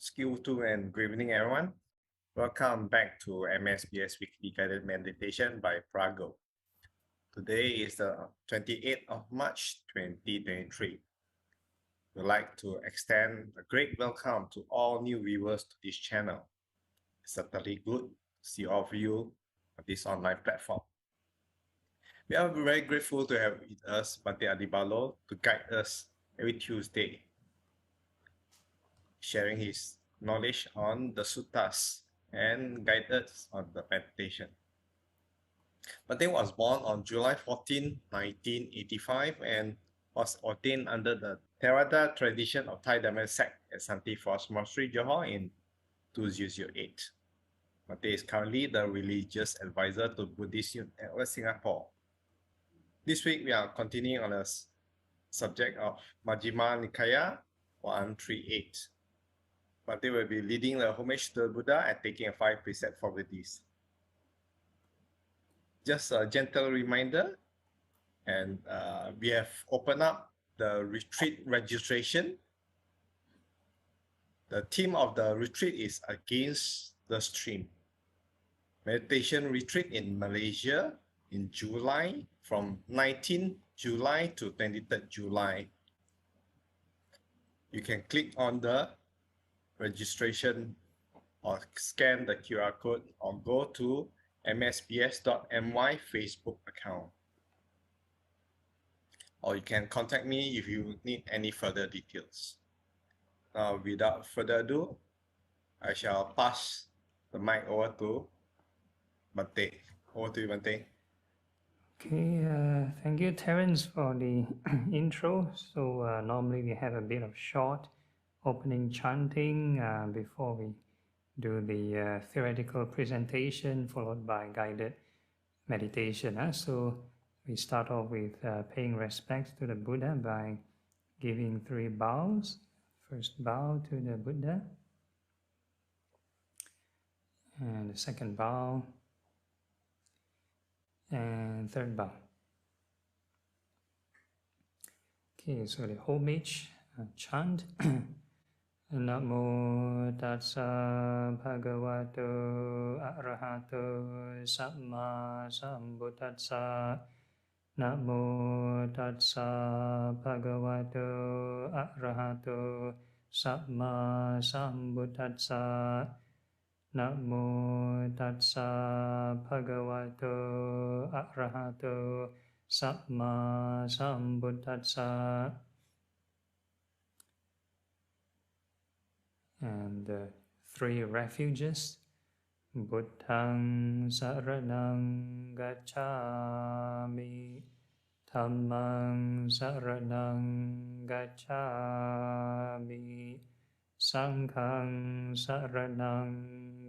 Skill 2 and good evening everyone. Welcome back to MSBS Weekly Guided Meditation by Phra Goh. Today is the 28th of March 2023. We'd like to extend a great welcome to all new viewers to this channel. It's certainly good to see all of you on this online platform. We are very grateful to have with us MN138 Adhibalo to guide us every Tuesday, sharing his knowledge on the suttas and guide us on the meditation. MN138 was born on July 14, 1985 and was ordained under the Theravada tradition of Thai Dhamma sect at Santi Forest Monastery, Johor in 2008. MN138 is currently the religious advisor to Buddhist Youth Network Singapore. This week we are continuing on the subject of Majjhima Nikaya 138. MN138 will be leading the homage to the Buddha and taking a 5 precept for Buddhists. Just a gentle reminder, and we have opened up the retreat registration. The theme of the retreat is Against the Stream. Meditation retreat in Malaysia in July, from 19 July to 23rd July. You can click on the registration or scan the QR code or go to MSBS.my Facebook account. Or you can contact me if you need any further details. Now, without further ado, I shall pass the mic over to MN138. Over to you, MN138. Okay, thank you, Terence, for the intro. So normally we have a bit of short opening chanting before we do the theoretical presentation, followed by guided meditation. So we start off with paying respects to the Buddha by giving 3 bows. First bow to the Buddha, and the second bow, and third bow. Okay, so the homage chant. Namo tassa bhagavato arahato samma sambuddhassa. Namo tassa bhagavato arahato samma sambuddhassa. Namo tassa bhagavato arahato samma sambuddhassa. And the 3 refuges: Buddhaṃ saraṇaṃ gacchāmi, Dhammaṃ saraṇaṃ gacchāmi, Saṅghaṃ saraṇaṃ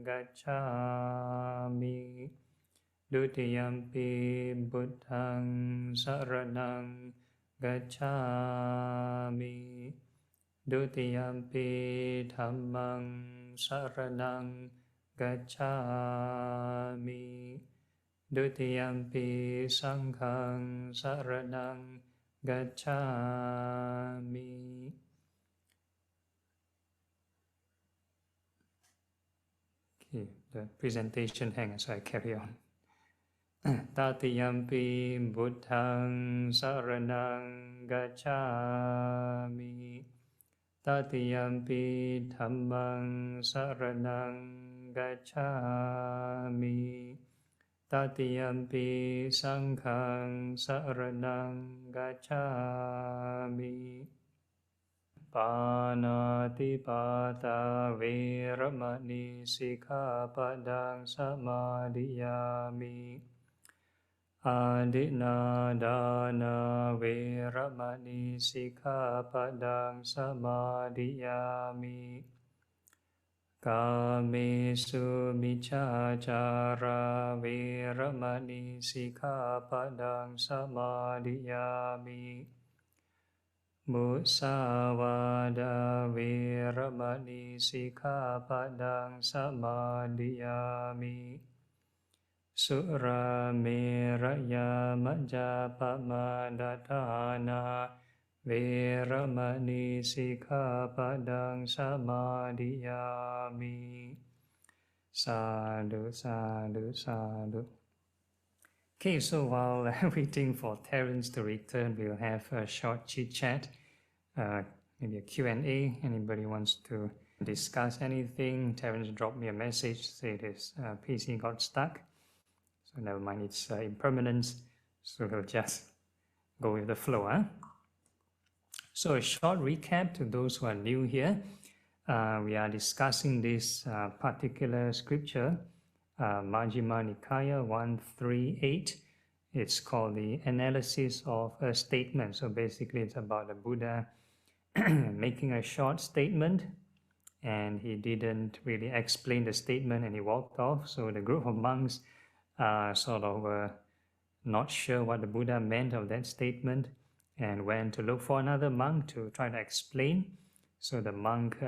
gacchāmi. Dutiyampi Buddhaṃ saraṇaṃ gacchāmi, Dutiyampi Dhammaṃ saraṇaṃ gacchāmi, Dutiyampi Saṅghaṃ saraṇaṃ gacchāmi. Okay, the presentation hangs, so I carry on. Tatiyampi Buddhaṃ saraṇaṃ gacchāmi, Tatiyampi Dhammaṃ saraṇaṃ gacchāmi, Tatiyampi Saṅghaṃ saraṇaṃ gacchāmi. Pāṇātipātā vēramani sikkhapadang samadhiyāmi. Adinādāna vēramani sikkhapadang samadhiyāmi. Kāmesu micchācārā vēramani sikkhapadang samadhiyāmi. Musāvādā vēramani sikkhapadang samadhiyāmi. Sura meraya majjapama dathana Veramani Sikkhapadang Samadhiyami. Sadhu, sadhu, sadhu. Okay, so while waiting for Terence to return, we'll have a short chit-chat, maybe a Q&A. Anybody wants to discuss anything? Terence dropped me a message, said his PC got stuck. So never mind, it's impermanence. So we'll just go with the flow. Huh? So a short recap to those who are new here. We are discussing this particular scripture, Majjhima Nikaya 138. It's called the analysis of a statement. So basically it's about the Buddha making a short statement, and he didn't really explain the statement and he walked off. So the group of monks sort of were not sure what the Buddha meant of that statement and went to look for another monk to try to explain. So the monk,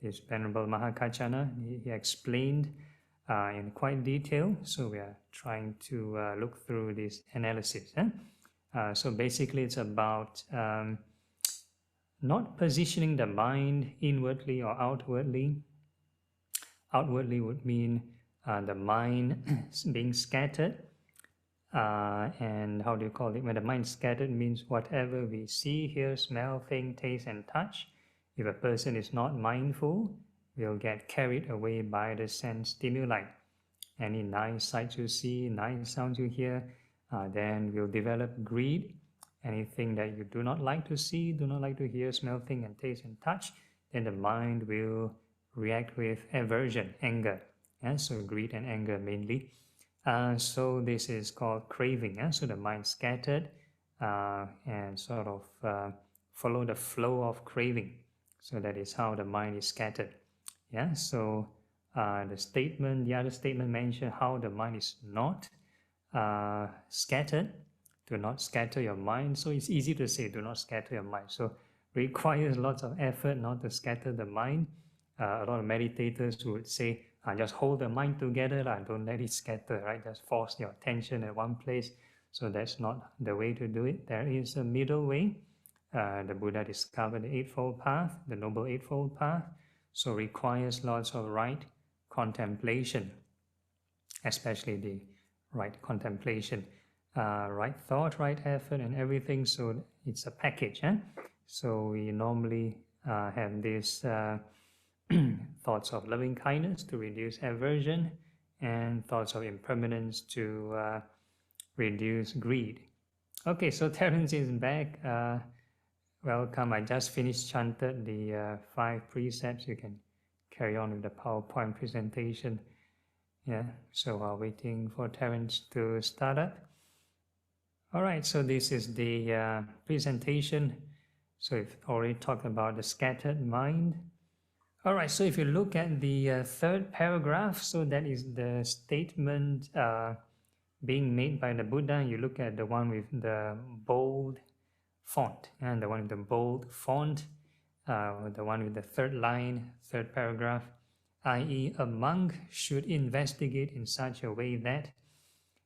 this Venerable Mahakachana, he explained in quite detail. So we are trying to look through this analysis. So basically it's about not positioning the mind inwardly or outwardly. Outwardly would mean the mind being scattered. And how do you call it? When the mind is scattered means whatever we see, hear, smell, think, taste, and touch. If a person is not mindful, will get carried away by the sense stimuli. Any nice sights you see, nice sounds you hear, then will develop greed. Anything that you do not like to see, do not like to hear, smell, think, and taste, and touch, then the mind will react with aversion, anger. So greed and anger mainly. So this is called craving. So the mind scattered and sort of follow the flow of craving. So that is how the mind is scattered. So the other statement mentioned how the mind is not scattered. Do not scatter your mind. So it's easy to say, do not scatter your mind. So requires lots of effort not to scatter the mind. A lot of meditators would say, just hold the mind together, don't let it scatter, right? Just force your attention at one place. So that's not the way to do it. There is a middle way. The Buddha discovered the Eightfold Path, the Noble Eightfold Path. So requires lots of right contemplation, especially the right contemplation, right thought, right effort, and everything. So it's a package. So we normally have this thoughts of loving kindness to reduce aversion, and thoughts of impermanence to reduce greed. Okay, so Terence is back. Welcome. I just finished chanted the 5 precepts. You can carry on with the PowerPoint presentation. So while waiting for Terence to start up. All right, so this is the presentation. So we've already talked about the scattered mind. All right, so if you look at the third paragraph, so that is the statement being made by the Buddha. You look at the one with the bold font, and the one with the bold font, the one with the third line, third paragraph, i.e. a monk should investigate in such a way that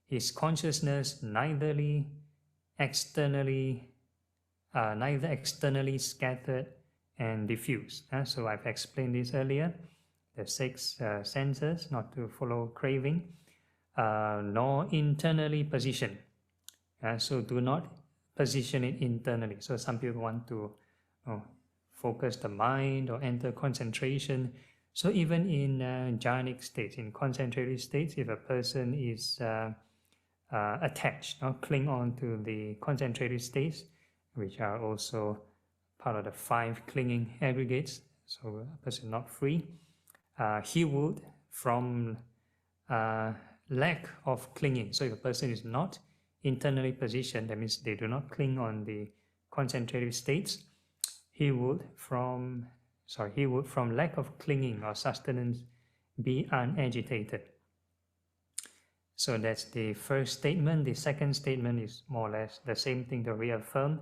his consciousness neither externally scattered and diffused. So I've explained this earlier, the 6 senses, not to follow craving, nor internally positioned. So do not position it internally. So some people want to focus the mind or enter concentration. So even in jhanic states, in concentrated states, if a person is attached, cling on to the concentrated states, which are also part of the 5 clinging aggregates, so a person not free, he would, from lack of clinging. So if a person is not internally positioned, that means they do not cling on the concentrated states, he would from lack of clinging or sustenance be unagitated. So that's the first statement. The second statement is more or less the same thing to reaffirm.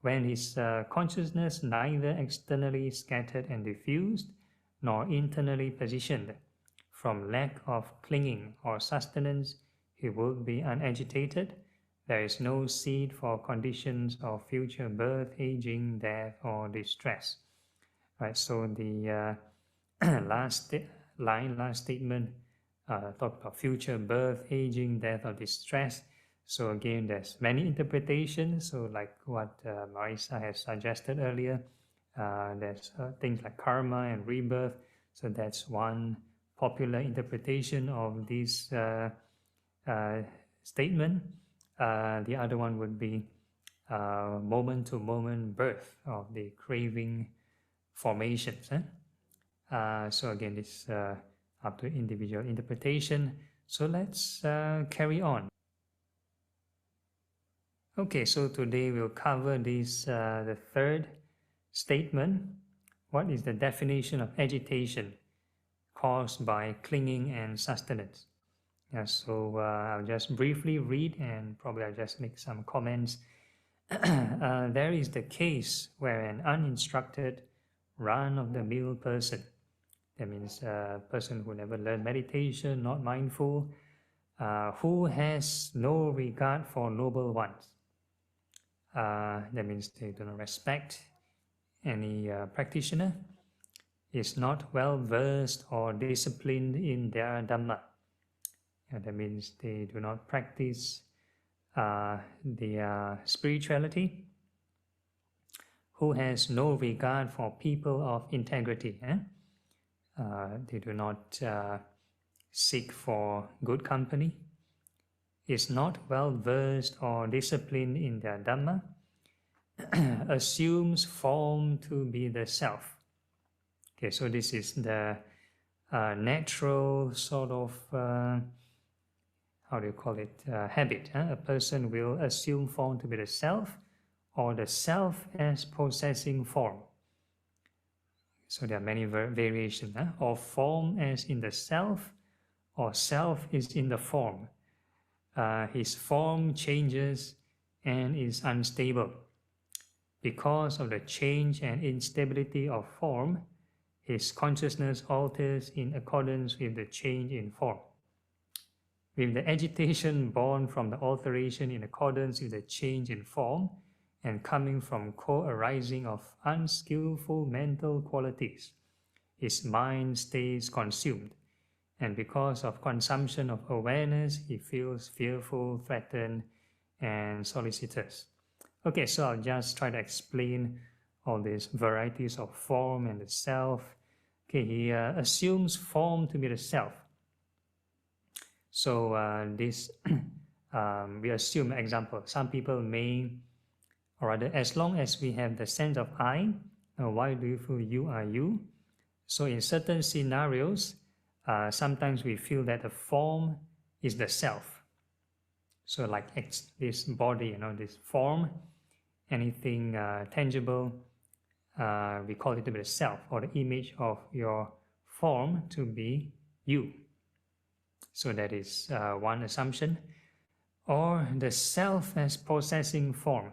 When his consciousness neither externally scattered and diffused, nor internally positioned, from lack of clinging or sustenance, he will be unagitated. There is no seed for conditions of future birth, aging, death, or distress. Right. So the last statement talk about future birth, aging, death, or distress. So again, there's many interpretations. So like what Marisa has suggested earlier, there's things like karma and rebirth. So that's one popular interpretation of this statement. The other one would be moment-to-moment birth of the craving formations. So again, this up to individual interpretation. So let's carry on. Okay, so today we'll cover this the third statement. What is the definition of agitation caused by clinging and sustenance? Yeah, so I'll just briefly read and probably I'll just make some comments. There is the case where an uninstructed, run-of-the-mill person, that means a person who never learned meditation, not mindful, who has no regard for noble ones. That means they do not respect any practitioner, is not well versed or disciplined in their Dhamma. That means they do not practice their spirituality, who has no regard for people of integrity. They do not seek for good company, is not well versed or disciplined in their Dhamma, assumes form to be the self. Okay, so this is the natural sort of how do you call it, habit. A person will assume form to be the self, or the self as possessing form. So there are many variations, or form as in the self, or self is in the form. His form changes and is unstable. Because of the change and instability of form, his consciousness alters in accordance with the change in form. With the agitation born from the alteration in accordance with the change in form and coming from co-arising of unskillful mental qualities, his mind stays consumed, and because of consumption of awareness, he feels fearful, threatened, and solicitous. Okay, so I'll just try to explain all these varieties of form and the self. Okay, he assumes form to be the self. So this, we assume, example, some people may, or rather, as long as we have the sense of I, why do you feel you are you? So in certain scenarios, sometimes we feel that the form is the self. So like this body, this form, anything tangible, we call it to be the self, or the image of your form to be you. So that is one assumption. Or the self as possessing form.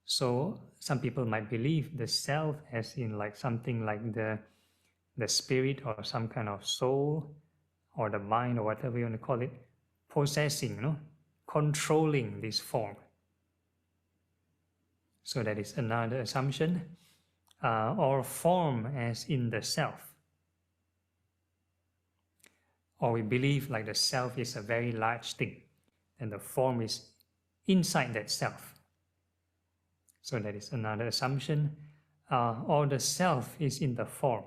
So some people might believe the self as in like something like the spirit or some kind of soul or the mind or whatever you want to call it, possessing, controlling this form. So that is another assumption. Or form as in the self. Or we believe like the self is a very large thing and the form is inside that self. So that is another assumption. Or the self is in the form.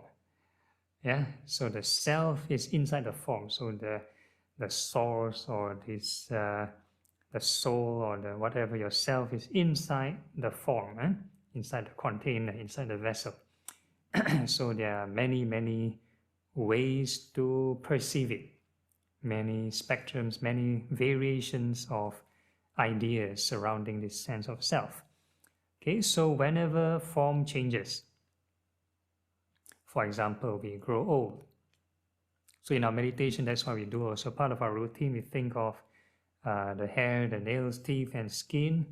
Yeah, so the self is inside the form. So the source or this the soul or the whatever your self is inside the form, inside the container, inside the vessel. So there are many ways to perceive it, many spectrums, many variations of ideas surrounding this sense of self. Okay, so whenever form changes, for example, we grow old. So in our meditation, that's what we do. Also part of our routine, we think of the hair, the nails, teeth, and skin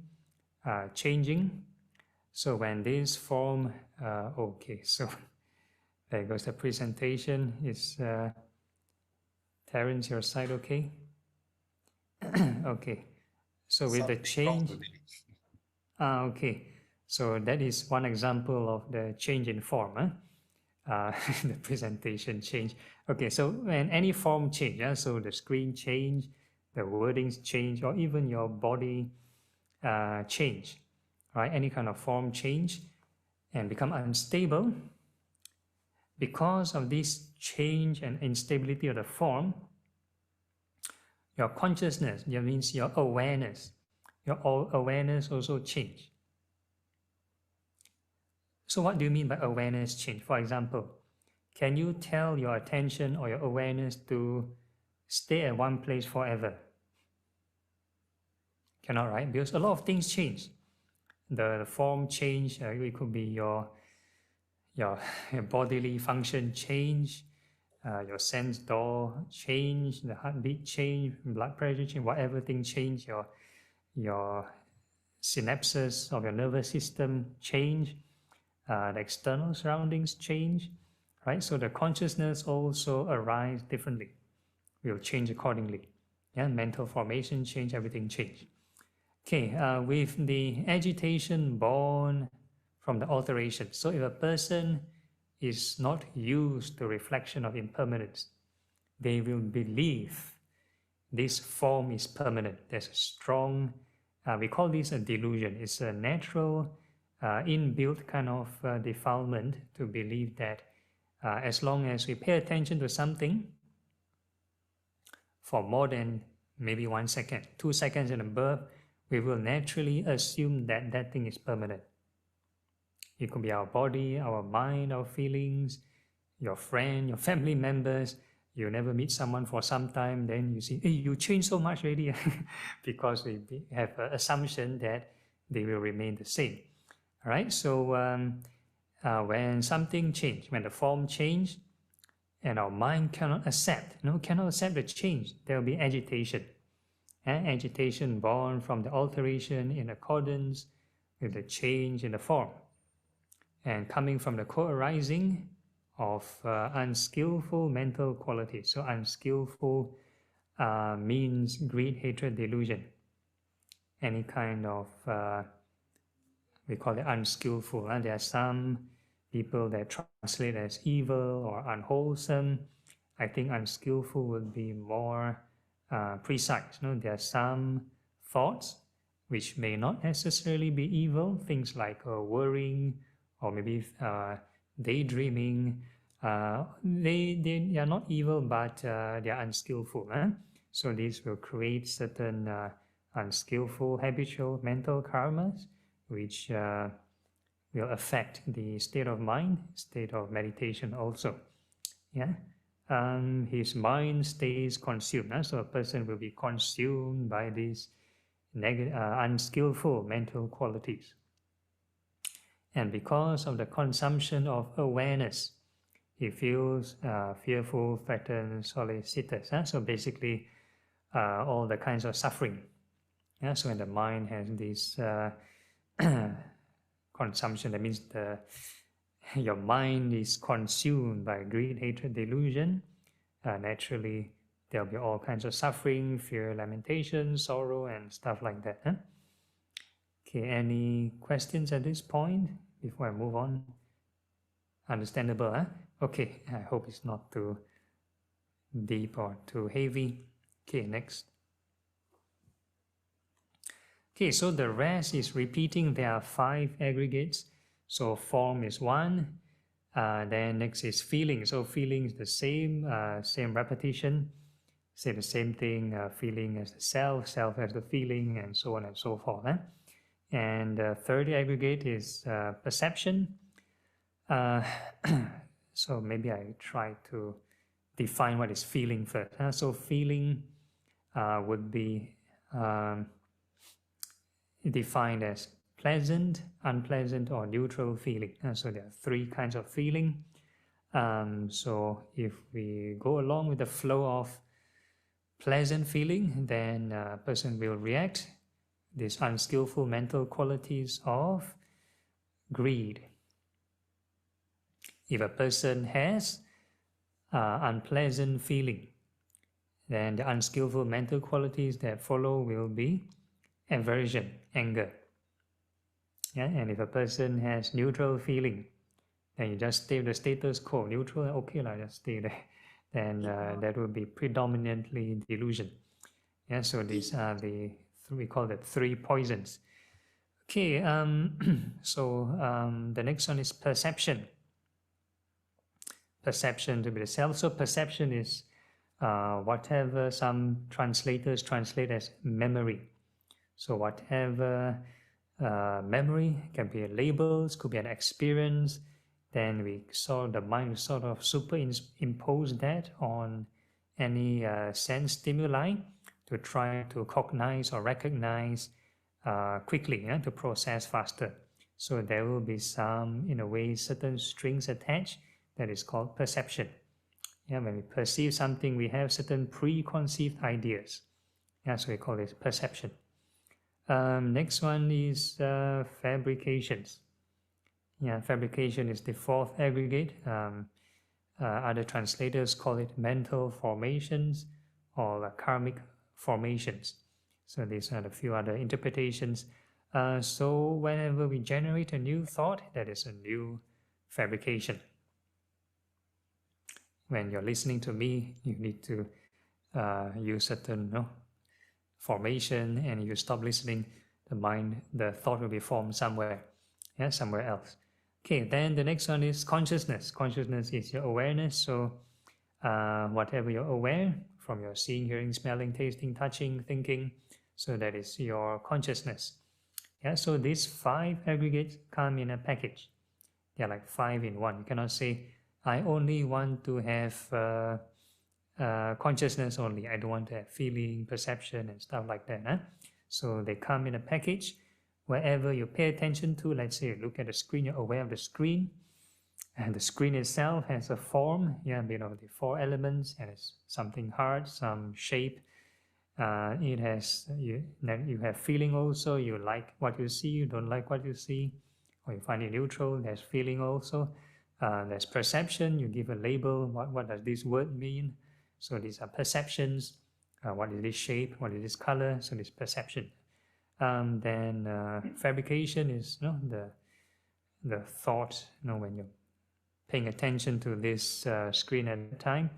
changing. So when this form, okay, so there goes the presentation. Is Terence your side okay? Okay. So with the Something wrong change, today. okay. So that is one example of the change in form. The presentation change. Okay, so when any form change, so the screen change, the wordings change, or even your body change, right? Any kind of form change and become unstable. Because of this change and instability of the form, your consciousness, that means your awareness also change. So what do you mean by awareness change? For example, can you tell your attention or your awareness to stay at one place forever? Cannot, right? Because a lot of things change. The form change, it could be your, your bodily function change, your sense door change, the heartbeat change, blood pressure change, whatever thing change, your synapses of your nervous system change, the external surroundings change, right? So the consciousness also arise differently, will change accordingly. Yeah, mental formation change, everything change. Okay, with the agitation born from the alteration. So if a person is not used to reflection of impermanence, they will believe this form is permanent. There's a strong, we call this a delusion. It's a natural, inbuilt kind of defilement to believe that as long as we pay attention to something for more than maybe 1 second, 2 seconds and above, we will naturally assume that that thing is permanent. It could be our body, our mind, our feelings, your friend, your family members. You never meet someone for some time, then you see, hey, you changed so much already, because we have an assumption that they will remain the same. All right, so when something changes, when the form changes, and our mind cannot accept, cannot accept the change, there will be agitation. Agitation born from the alteration in accordance with the change in the form, and coming from the co-arising of unskillful mental qualities. So unskillful means greed, hatred, delusion. Any kind of, we call it unskillful. There are some people that translate as evil or unwholesome. I think unskillful would be more precise. There are some thoughts which may not necessarily be evil, things like worrying or maybe daydreaming. They are not evil, but they are unskillful. So this will create certain unskillful habitual mental karmas, which will affect the state of mind, state of meditation also. Yeah, his mind stays consumed. So a person will be consumed by these unskillful mental qualities. And because of the consumption of awareness, he feels fearful, threatened, solicitous. So basically, all the kinds of suffering. So when the mind has this consumption, that means your mind is consumed by greed, hatred, delusion. Naturally, there'll be all kinds of suffering, fear, lamentation, sorrow, and stuff like that. Okay, any questions at this point before I move on? Understandable, huh? Okay, I hope it's not too deep or too heavy. Okay, next. Okay, so the rest is repeating. There are 5 aggregates. So form is 1. Then next is feeling. So feeling is the same repetition. Say the same thing, feeling as the self as the feeling, and so on and so forth. And the third aggregate is perception. So maybe I try to define what is feeling first. So feeling would be defined as pleasant, unpleasant, or neutral feeling. So there are 3 kinds of feeling. So if we go along with the flow of pleasant feeling, then a person will react these unskillful mental qualities of greed. If a person has unpleasant feeling, Then the unskillful mental qualities that follow will be aversion, anger. Yeah? And if a person has neutral feeling, then you just stay the status quo, neutral, okay, just stay there. Then that will be predominantly delusion. Yeah, so these are we call it 3 poisons. Okay, so the next one is perception. Perception to be the self. So perception is whatever some translators translate as memory. So whatever memory can be labels, could be an experience, then the mind sort of superimpose that on any sense stimuli to try to cognize or recognize quickly, to process faster. So there will be some, in a way, certain strings attached that is called perception. Yeah, when we perceive something, we have certain preconceived ideas. Yeah, so we call it perception. Next one is fabrications. Yeah, fabrication is the 4th aggregate. Other translators call it mental formations or karmic formations. So these are a few other interpretations. So whenever we generate a new thought, that is a new fabrication. When you're listening to me, you need to use certain formation, and you stop listening, the thought will be formed somewhere, somewhere else. Okay, then the next one is consciousness. Consciousness is your awareness. So whatever you're aware from your seeing, hearing, smelling, tasting, touching, thinking, so that is your consciousness. Yeah, so these 5 aggregates come in a package. They're like 5 in 1. You cannot say, I only want to have consciousness only. I don't want to have feeling, perception, and stuff like that. Huh? So they come in a package. Wherever you pay attention to, let's say you look at the screen, you're aware of the screen, and the screen itself has a form, the 4 elements, and it's something hard, some shape. It has you have feeling also. You like what you see, you don't like what you see, or you find it neutral. There's feeling also. There's perception. You give a label. What does this word mean? So these are perceptions. What is this shape? What is this color? So this perception. Then fabrication is the thought. When you're paying attention to this screen at a time,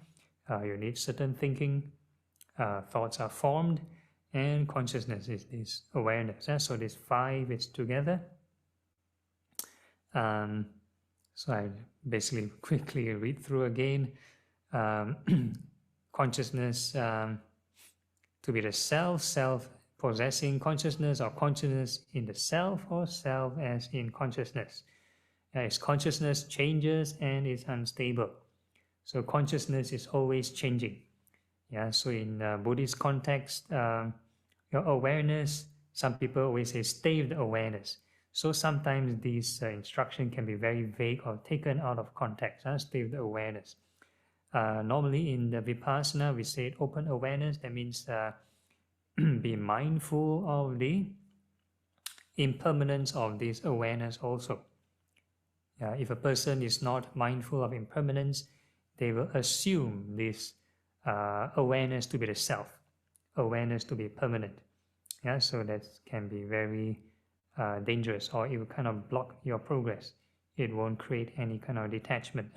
you need certain thinking. Thoughts are formed, and consciousness is this awareness. So these 5 is together. So I basically quickly read through again. Consciousness to be the self-possessing consciousness, or consciousness in the self, or self as in consciousness. Its consciousness changes and is unstable. So consciousness is always changing. Yeah, so in Buddhist context, your awareness, some people always say stay with awareness. So sometimes these instruction can be very vague or taken out of context. Stay with awareness. Normally in the Vipassana, we say open awareness. That means be mindful of the impermanence of this awareness also. If a person is not mindful of impermanence, they will assume this awareness to be the self, awareness to be permanent. So that can be very dangerous, or it will kind of block your progress. It won't create any kind of detachment.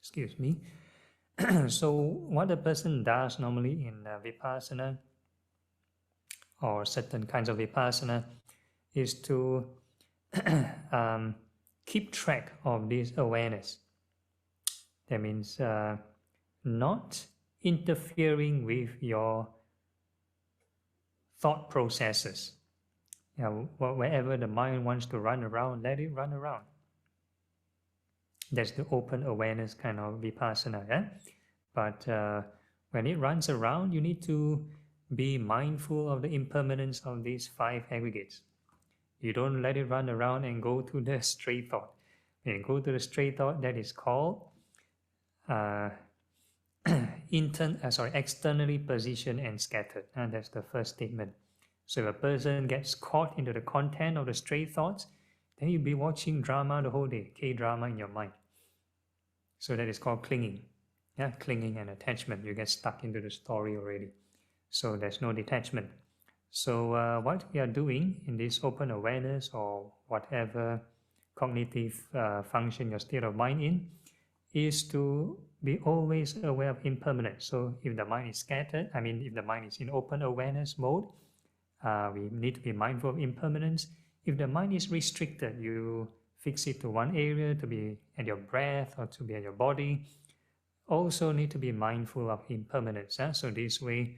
Excuse me. So what a person does normally in Vipassana, or certain kinds of Vipassana, is to keep track of this awareness. That means not interfering with your thought processes. Wherever the mind wants to run around, let it run around. That's the open awareness kind of Vipassana. But when it runs around, you need to be mindful of the impermanence of these 5 aggregates. You don't let it run around and go to the stray thought. When you go to the stray thought, that is called externally positioned and scattered. And that's the first statement. So if a person gets caught into the content of the stray thoughts, then you'll be watching drama the whole day, K-drama in your mind. So that is called clinging. Yeah, clinging and attachment. You get stuck into the story already. So there's no detachment. So what we are doing in this open awareness or whatever cognitive function your state of mind in is to be always aware of impermanence. So if the mind is scattered, if the mind is in open awareness mode, we need to be mindful of impermanence. If the mind is restricted, you fix it to one area, to be at your breath or to be at your body, also need to be mindful of impermanence. So this way,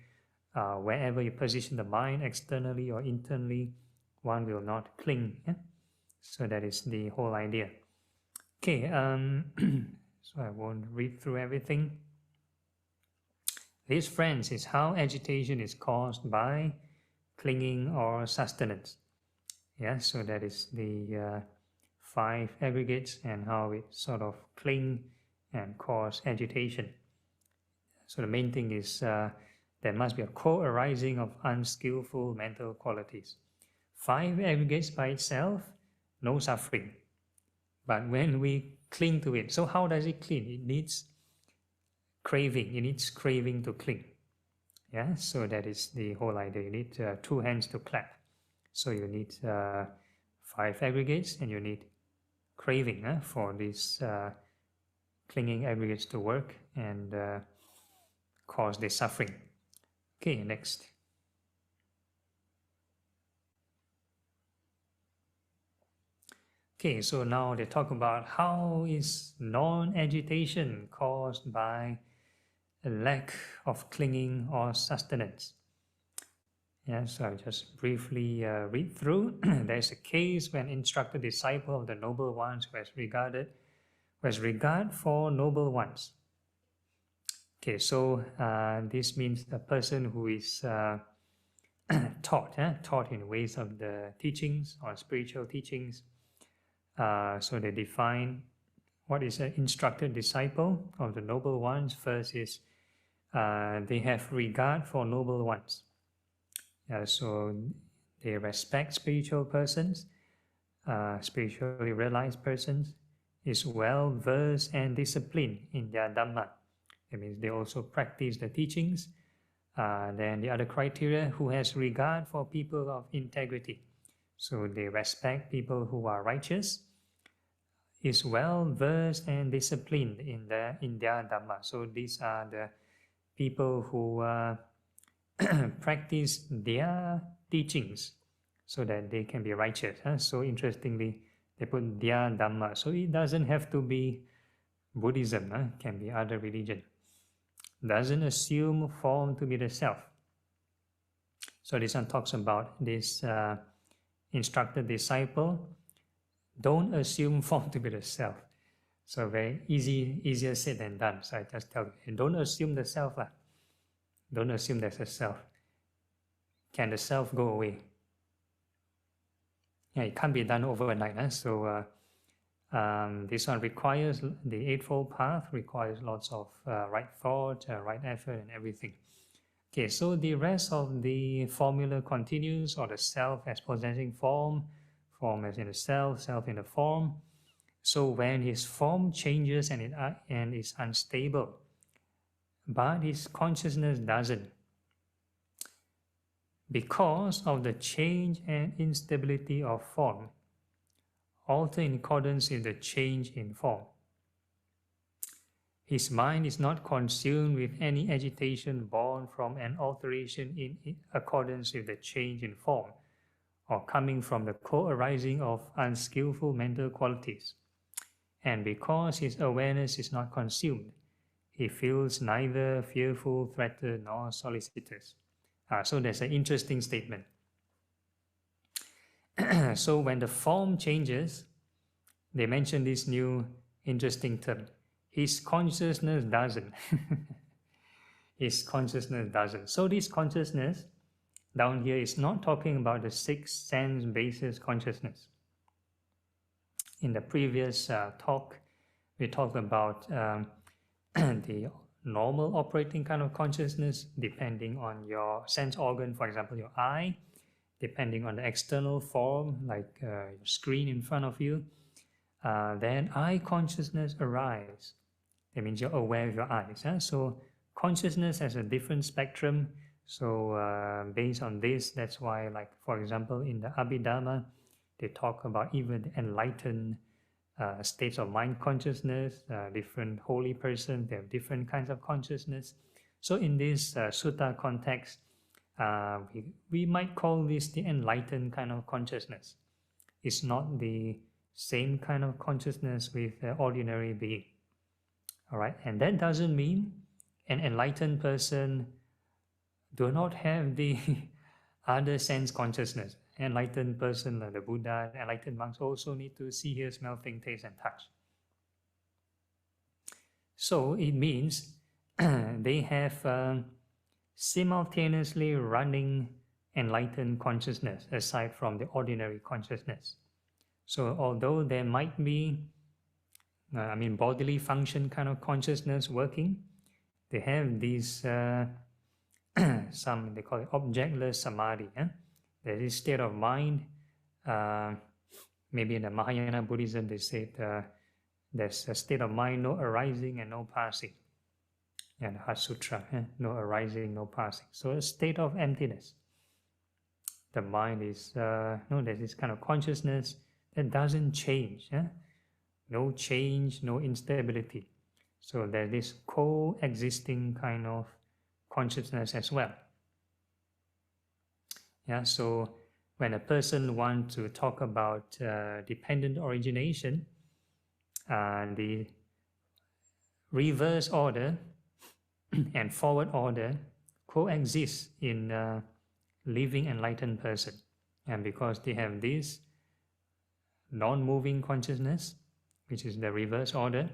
wherever you position the mind, externally or internally, one will not cling. Yeah? So that is the whole idea. Okay, so I won't read through everything. This, friends, is how agitation is caused by clinging or sustenance. Yeah, so that is the 5 aggregates and how it sort of cling and cause agitation. So the main thing is there must be a co-arising of unskillful mental qualities. 5 aggregates by itself, no suffering. But when we cling to it, so how does it cling? It needs craving. It needs craving to cling. Yeah, so that is the whole idea. You need 2 hands to clap. So you need 5 aggregates and you need craving for these clinging aggregates to work and cause the suffering. Okay, next. Okay, so now they talk about how is non-agitation caused by a lack of clinging or sustenance. Yeah, so I'll just briefly read through. There's a case when instructed disciple of the noble ones who has regard for noble ones. Okay, so this means the person who is taught in ways of the teachings or spiritual teachings. So they define what is an instructed disciple of the noble ones. First is they have regard for noble ones. So they respect spiritual persons, spiritually realized persons, is well versed and disciplined in their Dhamma. That means they also practice the teachings. Then the other criteria, who has regard for people of integrity. So they respect people who are righteous, is well versed and disciplined in their Dhamma. So these are the people who practice their teachings so that they can be righteous. So interestingly, they put their Dhamma. So it doesn't have to be Buddhism, can be other religion. Doesn't assume form to be the self. So this one talks about this instructed disciple. Don't assume form to be the self. So very easier said than done. So I just tell you, don't assume the self. Don't assume there's a self. Can the self go away? Yeah, it can't be done overnight. So this one requires, the Eightfold Path requires lots of right thought, right effort and everything. Okay, so the rest of the formula continues, or the self as possessing form, form as in the self in the form. So when his form changes and is unstable, but his consciousness doesn't, because of the change and instability of form, alter in accordance with the change in form. His mind is not consumed with any agitation born from an alteration in accordance with the change in form, or coming from the co-arising of unskillful mental qualities. And because his awareness is not consumed, he feels neither fearful, threatened, nor solicitous. So there's an interesting statement. So when the form changes, they mention this new interesting term. His consciousness doesn't. His consciousness doesn't. So this consciousness down here is not talking about the 6 sense basis consciousness. In the previous talk, we talked about the normal operating kind of consciousness depending on your sense organ, for example, your eye, depending on the external form, like your screen in front of you. Then eye consciousness arises. That means you're aware of your eyes. So consciousness has a different spectrum. So based on this, that's why, like for example, in the Abhidhamma, they talk about even the enlightened states of mind consciousness. Different holy persons, they have different kinds of consciousness. So in this sutta context, we might call this the enlightened kind of consciousness. It's not the same kind of consciousness with the ordinary being. All right, and that doesn't mean an enlightened person do not have the other sense consciousness. Enlightened person like the Buddha, enlightened monks also need to see, hear, smell, think, taste, and touch. So it means they have simultaneously running enlightened consciousness aside from the ordinary consciousness. So although there might be, bodily function kind of consciousness working, they have these, some, they call it objectless samadhi. There is state of mind, maybe in the Mahayana Buddhism they say there's a state of mind, no arising and no passing. And the Heart Sutra, no arising, no passing. So a state of emptiness. The mind is, there's this kind of consciousness that doesn't change. No change, no instability. So there's this coexisting kind of consciousness as well. So when a person wants to talk about dependent origination, the reverse order and forward order coexist in a living enlightened person. And because they have this non-moving consciousness, which is the reverse order,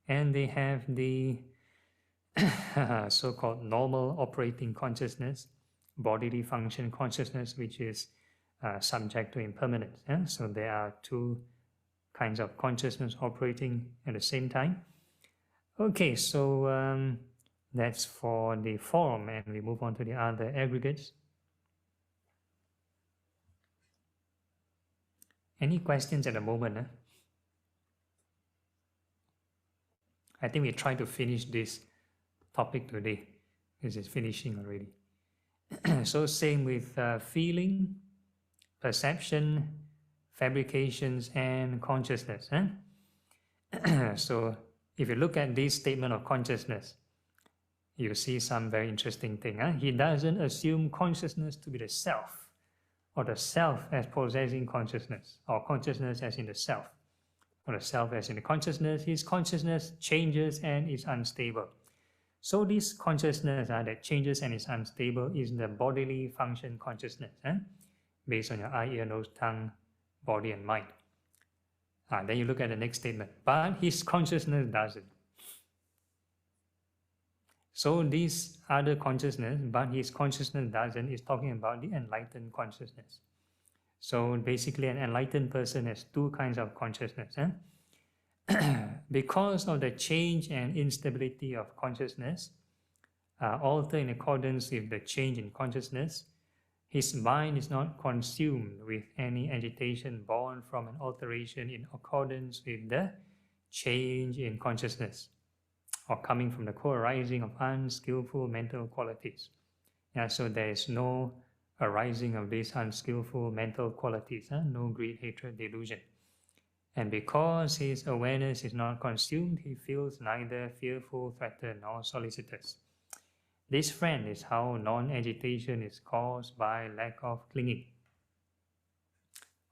and they have the so-called normal operating consciousness, bodily function consciousness, which is subject to impermanence. So there are two kinds of consciousness operating at the same time. Okay, so that's for the form, and we move on to the other aggregates. Any questions at the moment? I think we try to finish this topic today. This is finishing already. So same with feeling, perception, fabrications, and consciousness. So if you look at this statement of consciousness, you see some very interesting thing. He doesn't assume consciousness to be the self, or the self as possessing consciousness, or consciousness as in the self, or the self as in the consciousness. His consciousness changes and is unstable. So this consciousness that changes and is unstable is the bodily function consciousness, based on your eye, ear, nose, tongue, body, and mind. Then you look at the next statement. But his consciousness doesn't. So this other consciousness, but his consciousness doesn't, is talking about the enlightened consciousness. So basically an enlightened person has two kinds of consciousness. Because of the change and instability of consciousness, alter in accordance with the change in consciousness, his mind is not consumed with any agitation born from an alteration in accordance with the change in consciousness, or coming from the co-arising of unskillful mental qualities. So there is no arising of these unskillful mental qualities, no greed, hatred, delusion. And because his awareness is not consumed, he feels neither fearful, threatened, nor solicitous. This, friend, is how non-agitation is caused by lack of clinging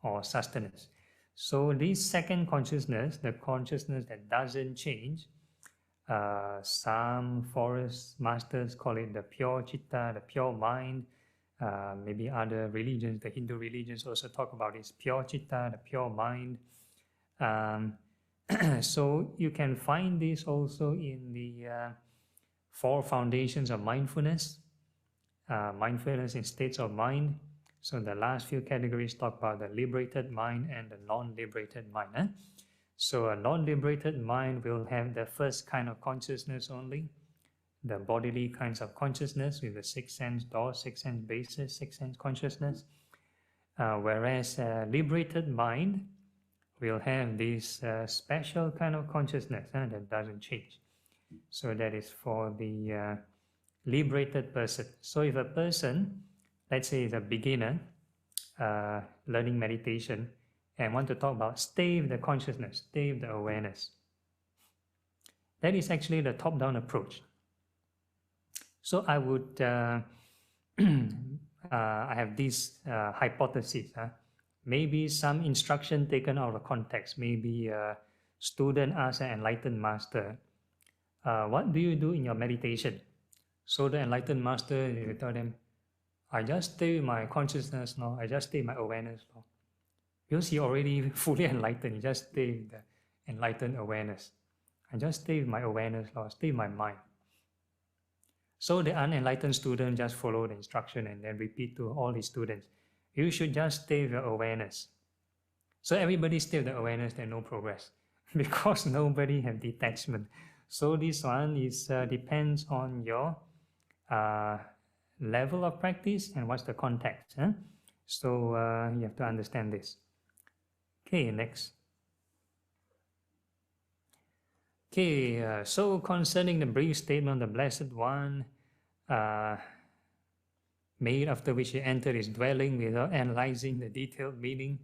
or sustenance. So this second consciousness, the consciousness that doesn't change, some forest masters call it the pure chitta, the pure mind. Maybe other religions, the Hindu religions also talk about this pure chitta, the pure mind. So you can find this also in the four foundations of mindfulness. Mindfulness in states of mind. So the last few categories talk about the liberated mind and the non-liberated mind. So a non-liberated mind will have the first kind of consciousness only, the bodily kinds of consciousness with the six sense doors, six sense bases, six sense consciousness. Whereas a liberated mind will have this special kind of consciousness that doesn't change. So that is for the liberated person. So if a person, let's say is a beginner, learning meditation, and want to talk about stay with the consciousness, stay with the awareness, that is actually the top-down approach. So I would, I have this hypothesis. Maybe some instruction taken out of context. Maybe a student asks an enlightened master, what do you do in your meditation? So the enlightened master will tell them, I just stay with my consciousness, no? I just stay with my awareness. No? Because he already fully enlightened, he just stay with the enlightened awareness. I just stay with my awareness, no? Stay with my mind. So the unenlightened student just follow the instruction and then repeat to all his students, you should just stay with your awareness. So everybody stay with the awareness, then no progress. Because nobody have detachment. So this one is depends on your level of practice and what's the context. Huh? So you have to understand this. Okay, next. Okay, so concerning the brief statement of the Blessed One, made after which he entered his dwelling without analyzing the detailed meaning.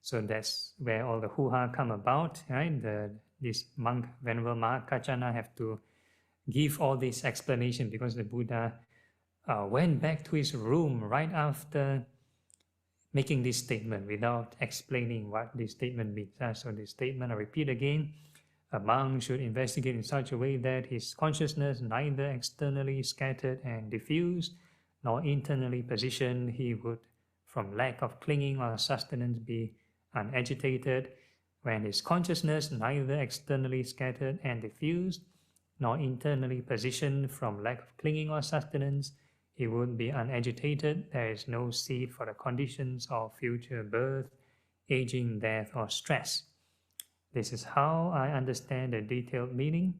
So that's where all the hoo-ha come about, right? This monk, Venerable Mahakachana, have to give all this explanation because the Buddha went back to his room right after making this statement without explaining what this statement means. So this statement, I repeat again, a monk should investigate in such a way that his consciousness neither externally scattered and diffused, nor internally positioned. He would, from lack of clinging or sustenance, be unagitated. When his consciousness neither externally scattered and diffused, nor internally positioned from lack of clinging or sustenance, he would be unagitated. There is no seed for the conditions of future birth, aging, death, or stress. This is how I understand the detailed meaning.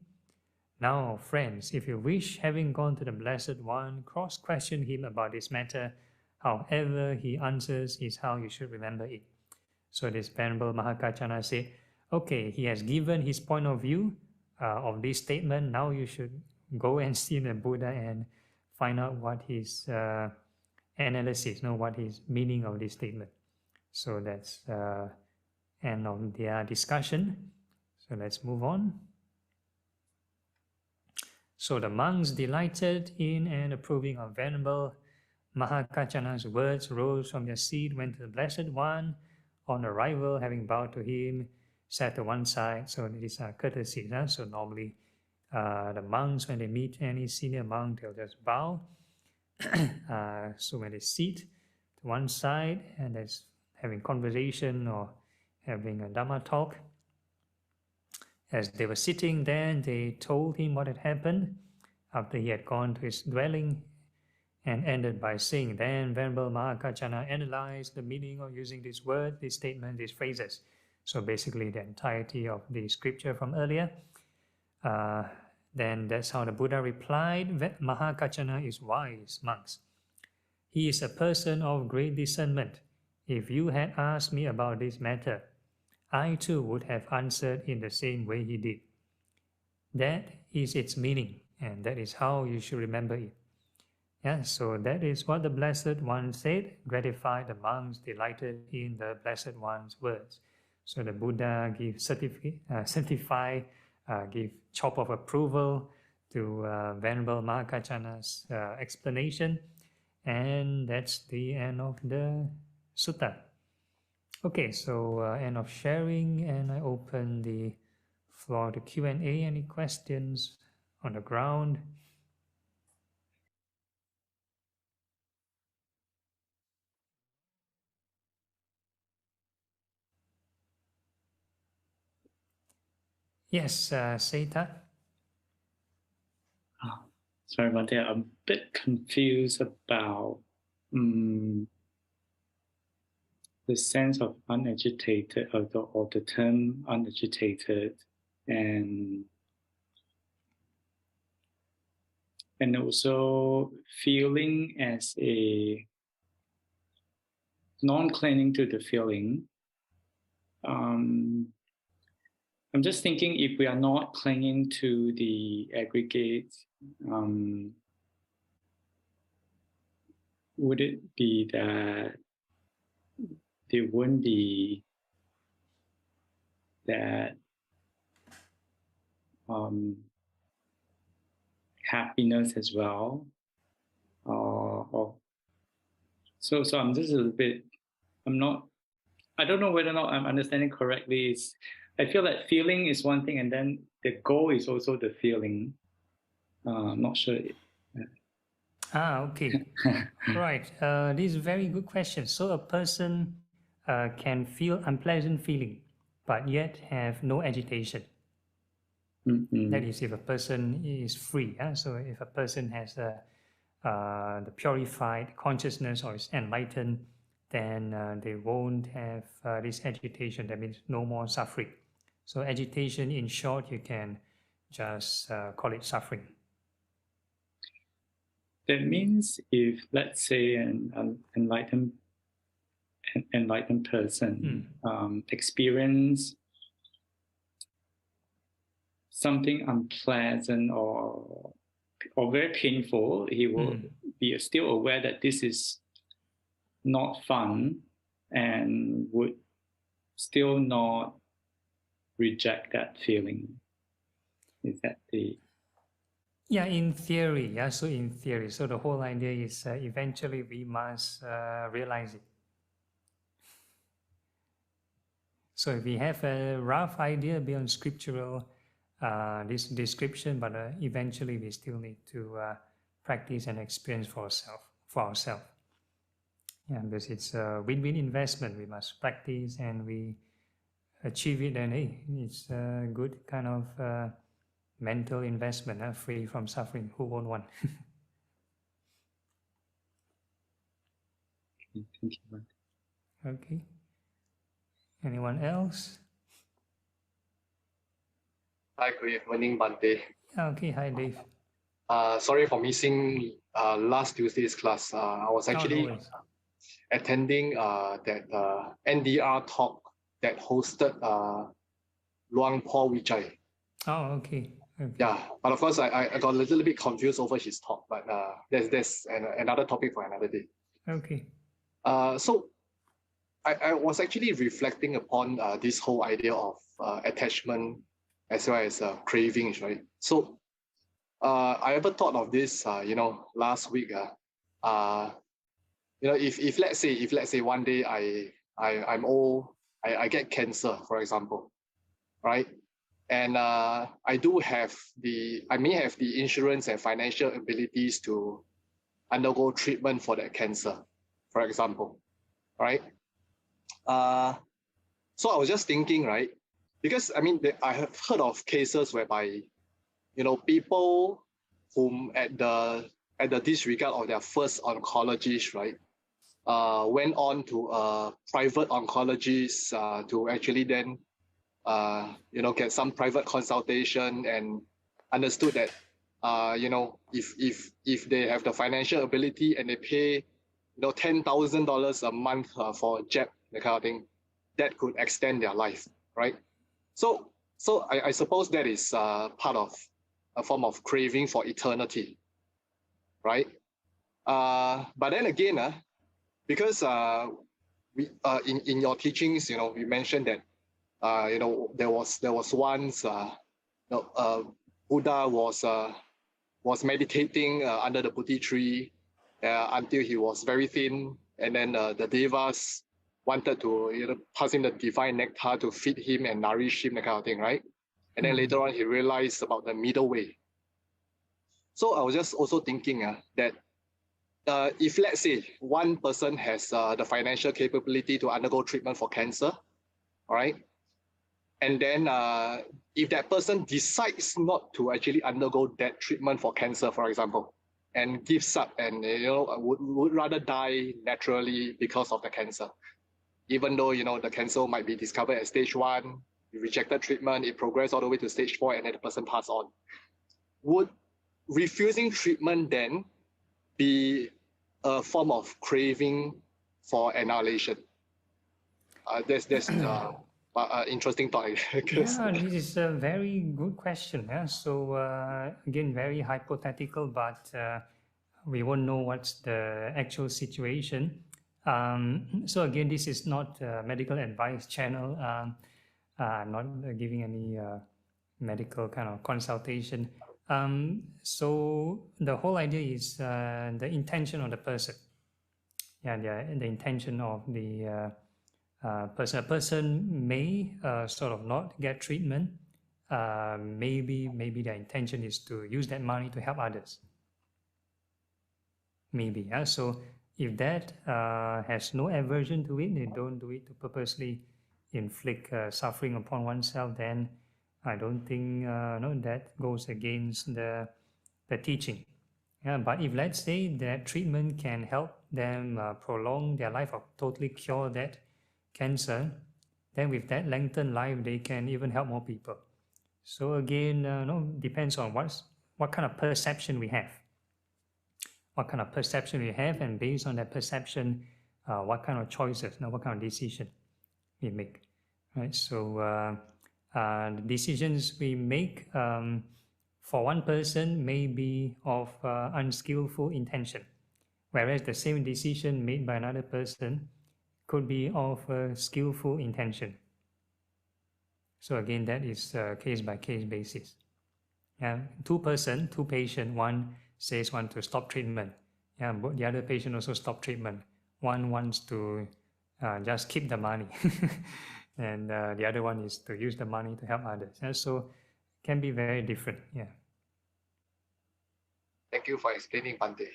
Now, friends, if you wish, having gone to the Blessed One, cross-question him about this matter. However he answers is how you should remember it. So this Venerable Mahakachana said, okay, he has given his point of view of this statement. Now you should go and see the Buddha and find out what his analysis, what his meaning of this statement. So that's end of their discussion. So let's move on. So the monks, delighted in and approving of Venerable Mahakachana's words, rose from their seat, went to the Blessed One. On arrival, having bowed to him, sat to one side. So these are courtesies. So normally the monks, when they meet any senior monk, they'll just bow. So when they sit to one side and there's having conversation or having a Dhamma talk, as they were sitting there, they told him what had happened after he had gone to his dwelling, and ended by saying, then Venerable Mahakachana analyzed the meaning of using this word, this statement, these phrases. So basically the entirety of the scripture from earlier. Then that's how the Buddha replied, Mahakachana is wise, monks. He is a person of great discernment. If you had asked me about this matter, I too would have answered in the same way he did. That is its meaning, and that is how you should remember it. Yeah, so that is what the Blessed One said, gratified the monks, delighted in the Blessed One's words. So the Buddha give give chop of approval to Venerable Mahakachana's explanation, and that's the end of the sutta. Okay, so end of sharing, and I open the floor to Q&A. Any questions on the ground? Yes, Seita. Sorry about that. I'm a bit confused about the sense of unagitated, or the term unagitated, and also feeling as a non-clinging to the feeling. I'm just thinking if we are not clinging to the aggregate, would it be that there wouldn't be that happiness as well? So I'm just a little bit, I don't know whether or not I'm understanding correctly. I feel that feeling is one thing, and then the goal is also the feeling. I'm not sure. Okay. Right. This is a very good question. So a person can feel unpleasant feeling, but yet have no agitation. That is, if a person is free. So if a person has the purified consciousness or is enlightened, then they won't have this agitation. That means no more suffering. So agitation, in short, you can just call it suffering. That means if, let's say, an enlightened person experience something unpleasant or very painful, he will be still aware that this is not fun and would still not reject that feeling. Is that the... Yeah, in theory. Yeah, so in theory. So the whole idea is eventually we must realize it. So if we have a rough idea beyond scriptural this description, but eventually we still need to practice and experience for ourselves. Yeah, because it's a win-win investment. We must practice and we achieve it, and hey, it's a good kind of mental investment, free from suffering. Who won't want? Thank you. Okay. Anyone else? Hi, good evening, Bante. Okay, hi Dave. Sorry for missing last Tuesday's class. I was actually attending that NDR talk that hosted Luang Por Vijay. Oh, okay. Yeah, but of course I got a little bit confused over his talk, but that's another topic for another day. Okay. So I was actually reflecting upon this whole idea of attachment as well as cravings, right? So I ever thought of this, last week. If let's say one day I'm old, I get cancer, for example, right? And I may have the insurance and financial abilities to undergo treatment for that cancer, for example, right? So I was just thinking, right? Because I have heard of cases whereby, people whom at the disregard of their first oncologist, right, went on to a private oncologist to actually then, get some private consultation, and understood that, if they have the financial ability and they pay, $10,000 a month for a jab, that kind of thing, that could extend their life, right? So I suppose that is part of a form of craving for eternity, right? But then again, because we in your teachings, we mentioned that there was once Buddha was meditating under the Bodhi tree until he was very thin, and then the devas wanted to pass him the divine nectar to feed him and nourish him, that kind of thing, right? And then later on he realized about the middle way. So I was just also thinking that if let's say one person has the financial capability to undergo treatment for cancer, all right, and then if that person decides not to actually undergo that treatment for cancer, for example, and gives up and would rather die naturally because of the cancer, even though the cancer might be discovered at stage 1, you rejected treatment, it progressed all the way to stage 4, and then the person passed on. Would refusing treatment then be a form of craving for annihilation? That's interesting thought, I guess. Yeah, this is a very good question. Yeah? So again, very hypothetical, but we won't know what's the actual situation. So again, this is not a medical advice channel. I'm not giving any medical kind of consultation. So the whole idea is the intention of the person. Yeah, the intention of the person. A person may sort of not get treatment. Maybe their intention is to use that money to help others. Maybe. Yeah? So if that has no aversion to it, they don't do it to purposely inflict suffering upon oneself, then I don't think no, that goes against the teaching. Yeah, but if let's say that treatment can help them prolong their life or totally cure that cancer, then with that lengthened life, they can even help more people. So again, no, depends on what kind of perception we have. What kind of perception we have, and based on that perception, what kind of choices, what kind of decision we make, right? So the decisions we make for one person may be of unskillful intention, whereas the same decision made by another person could be of skillful intention. So again, that is case by case basis. Two patient, one says want to stop treatment. But the other patient also stop treatment. One wants to just keep the money, and the other one is to use the money to help others. So can be very different. Yeah. Thank you for explaining, Bante.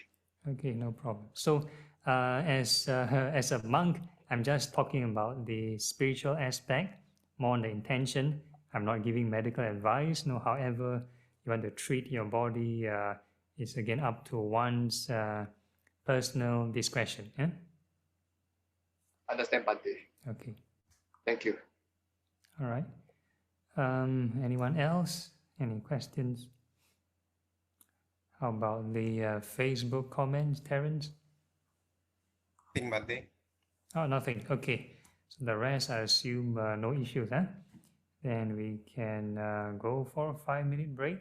Okay, no problem. So as a monk, I'm just talking about the spiritual aspect, more on the intention. I'm not giving medical advice. No, however you want to treat your body, it's again up to one's personal discretion. Yeah? Understand, Bante. Okay. Thank you. All right. Anyone else? Any questions? How about the Facebook comments, Terence? Nothing, Bante. Oh, nothing. Okay. So the rest, I assume no issues, huh? Then we can go for a 5-minute break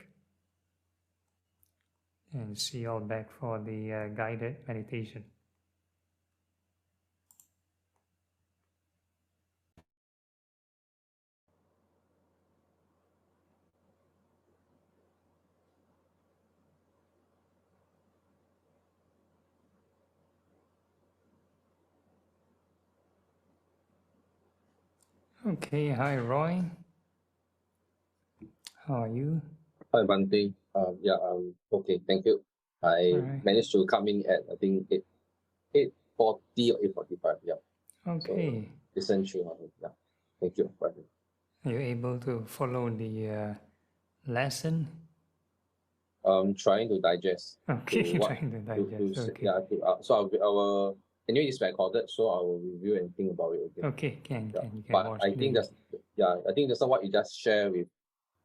and see you all back for the guided meditation. Okay, hi Roy. How are you? Hi, Bante. Okay, thank you. I Alright. managed to come in at, I think, 8:40 or 8:45. Yeah. Okay. So, essentially, yeah. Thank you. Bye. Are you able to follow the lesson? Trying to digest. Okay, to what, trying to digest. Okay. Yeah, so I will, anyway, it's recorded, so I will review and think about it again. Okay, you can But watch I think later. I think that's not what you just share with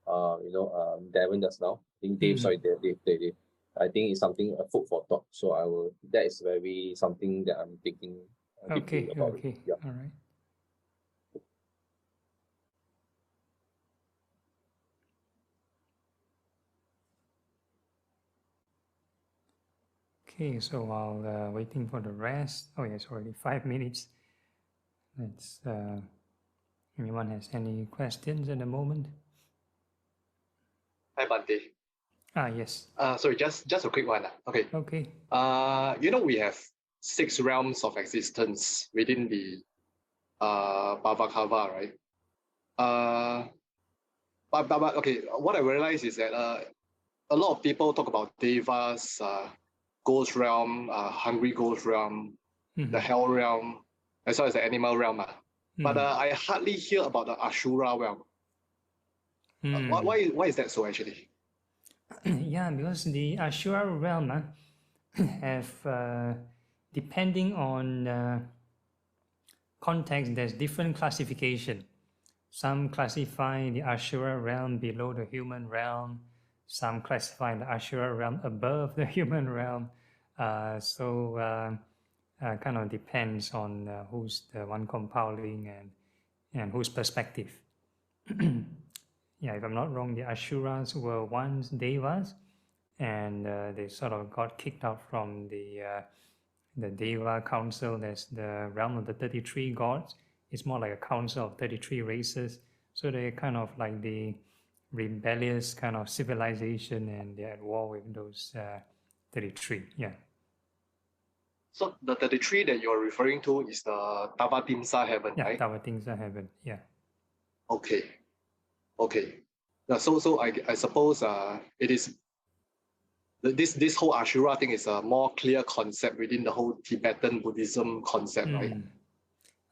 Darren just now. I think Dave, sorry, Dave. I think it's something, a food for thought. So that is very something that I'm thinking deeply about it. Yeah. All right. Okay, so while waiting for the rest, oh yes, already 5 minutes. Let's, anyone has any questions at the moment? Hi, Bante. Yes. Sorry, just a quick one. Okay. Okay. We have 6 realms of existence within the Bhavakava, right? But okay, what I realize is that a lot of people talk about devas, ghost realm, hungry ghost realm, the hell realm, as well as the animal realm. But I hardly hear about the Ashura realm. Why is that so, actually? Yeah, because the Ashura realm have, depending on context, there's different classification. Some classify the Ashura realm below the human realm. Some classify the Ashura realm above the human realm. So kind of depends on who's the one compiling and whose perspective. Yeah, if I'm not wrong, the Asuras were once Devas, and they sort of got kicked out from the Deva council. There's the realm of the 33 gods. It's more like a council of 33 races. So they're kind of like the rebellious kind of civilization, and they're at war with those 33. Yeah. So the 33 that you're referring to is the Tavatimsa heaven, Yeah, right? Tavatimsa heaven. Yeah. Okay. Okay. Yeah, so I suppose it is this whole Ashura thing is a more clear concept within the whole Tibetan Buddhism concept, right?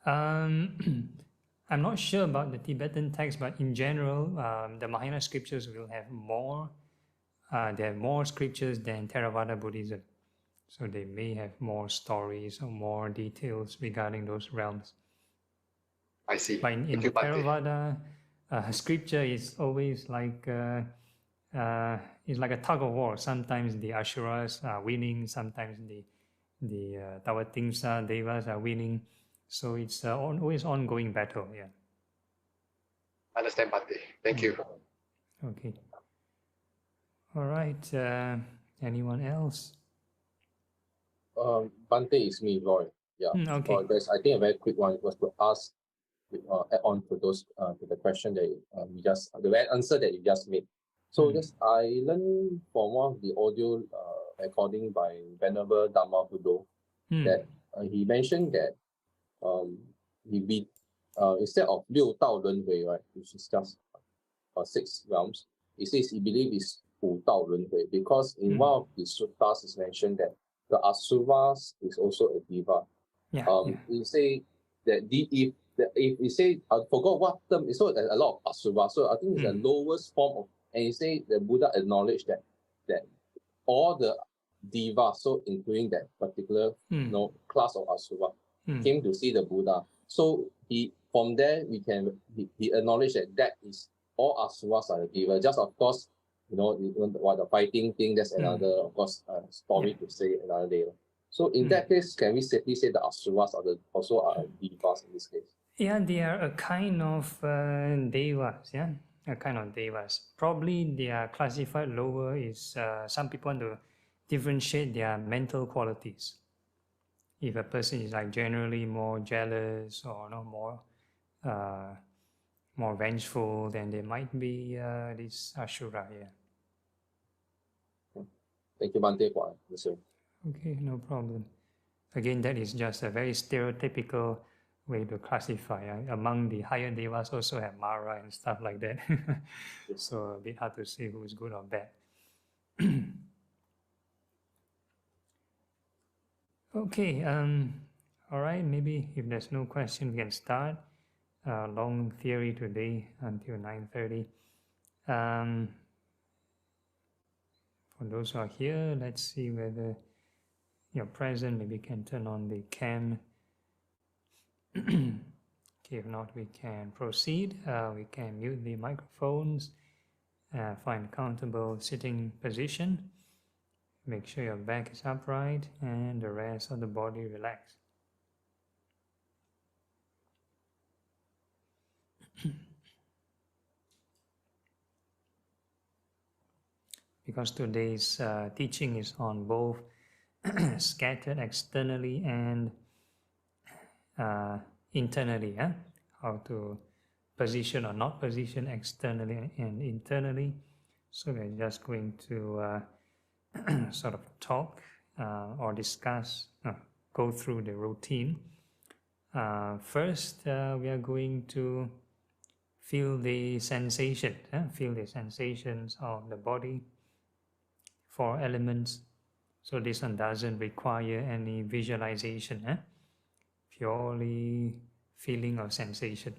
I'm not sure about the Tibetan text, but in general, the Mahayana scriptures will have more. They have more scriptures than Theravada Buddhism, so they may have more stories or more details regarding those realms. I see. But in the Theravada, scripture is always like it's like a tug of war. Sometimes the Asuras are winning, sometimes the Tavatimsa Devas are winning. So it's always ongoing battle. Yeah. Understand, Bhante. Thank you. Okay. All right. Anyone else? Bante is me, Roy. Yeah. Okay. There's, I think, a very quick one. It was to ask, add on to those to the question that the answer that you just made. So just I learned from one of the audio recording by Venerable Dhamma Buddha that he mentioned that instead of 六道轮回, right, which is just 6 realms, he says he believes it's 五道轮回, because in one of the suttas it's mentioned that the asuras is also a diva. He say that if you say, I forgot what term, so there's a lot of asura, so I think it's the lowest form of, and you say the Buddha acknowledged that all the divas, so including that particular class of asura, came to see the Buddha. So from there he acknowledged that is all asuras are the diva. Just of course, what the fighting thing, that's another of course story to say another day. So in that case, can we safely say the asuras also are divas in this case? Yeah, they are a kind of devas. Yeah, a kind of devas. Probably they are classified lower. Is some people want to differentiate their mental qualities. If a person is like generally more jealous or more vengeful, then they might be this Ashura. Yeah. Thank you, Bhante, for answering. Okay, no problem. Again, that is just a very stereotypical way to classify. Among the higher devas also have Mara and stuff like that. So a bit hard to say who is good or bad. Okay, all right, maybe if there's no question, we can start. Long theory today until 9:30. For those who are here, let's see whether you're present. Maybe you can turn on the cam. Okay, if not, we can proceed. We can mute the microphones. Find a comfortable sitting position. Make sure your back is upright and the rest of the body relaxed. Because today's teaching is on both scattered externally and internally, how to position or not position externally and internally. So we're just going to sort of talk or discuss, go through the routine. First, we are going to feel the sensation, feel the sensations of the body, 4 elements. So this one doesn't require any visualization, purely feeling of sensation.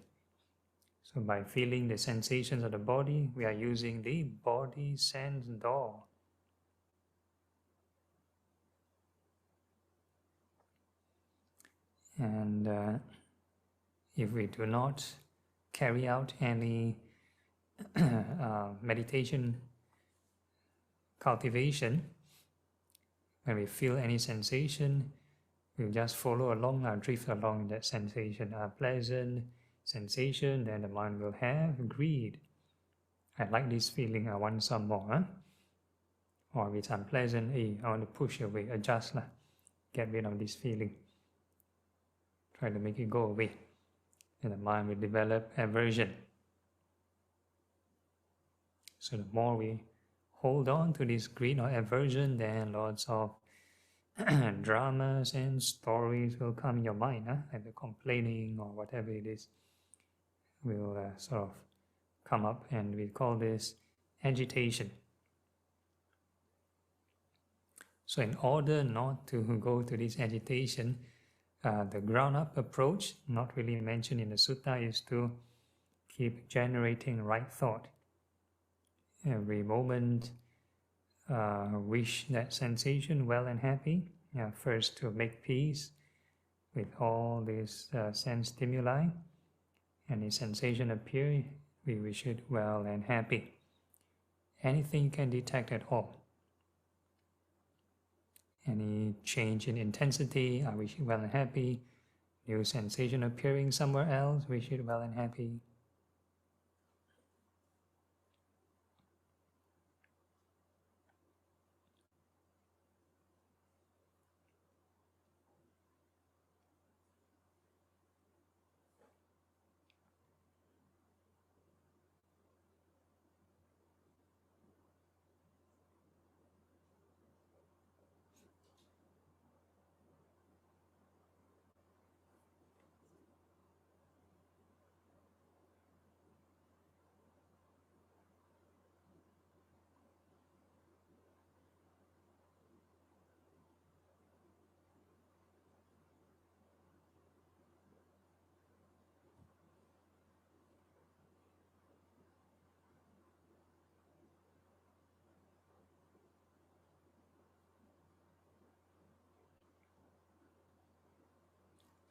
So by feeling the sensations of the body, we are using the body sense door. And if we do not carry out any meditation cultivation, when we feel any sensation, we'll just follow along, drift along that sensation, pleasant, sensation, then the mind will have greed. I like this feeling, I want some more. Huh? Or if it's unpleasant, I want to push away, adjust, get rid of this feeling. Try to make it go away. And the mind will develop aversion. So the more we hold on to this greed or aversion, then lots of dramas and stories will come in your mind, like the complaining or whatever it is will sort of come up, and we call this agitation. So in order not to go to this agitation, the ground-up approach, not really mentioned in the sutta, is to keep generating right thought. Every moment, wish that sensation well and happy. First to make peace with all these sense stimuli. Any sensation appear, we wish it well and happy. Anything you can detect at all. Any change in intensity, I wish it well and happy. New sensation appearing somewhere else, wish it well and happy.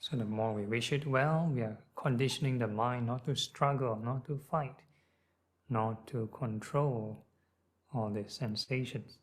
So the more we wish it well, we are conditioning the mind not to struggle, not to fight, not to control all these sensations.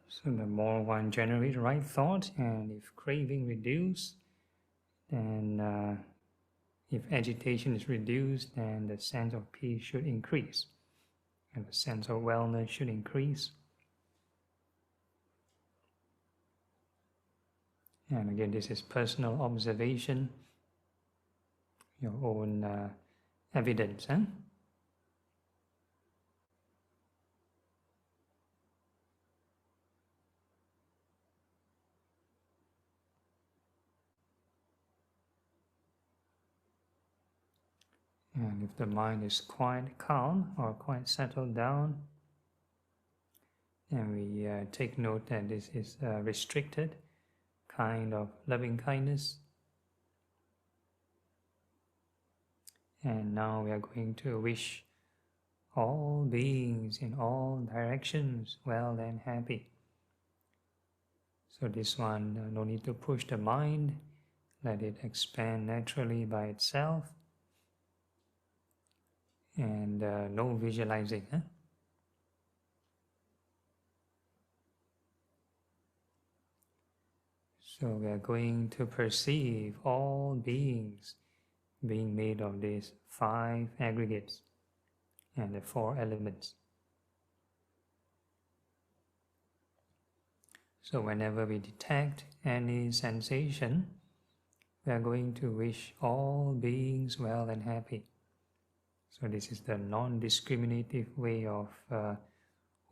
So the more one generates right thought, and if craving reduce, then if agitation is reduced, then the sense of peace should increase, and the sense of wellness should increase. And again, this is personal observation, your own evidence. And if the mind is quite calm or quite settled down, then we take note that this is a restricted kind of loving kindness. And now we are going to wish all beings in all directions well and happy. So this one, no need to push the mind, let it expand naturally by itself. And no visualizing. So we are going to perceive all beings being made of these 5 aggregates and the 4 elements. So whenever we detect any sensation, we are going to wish all beings well and happy. So this is the non-discriminative way of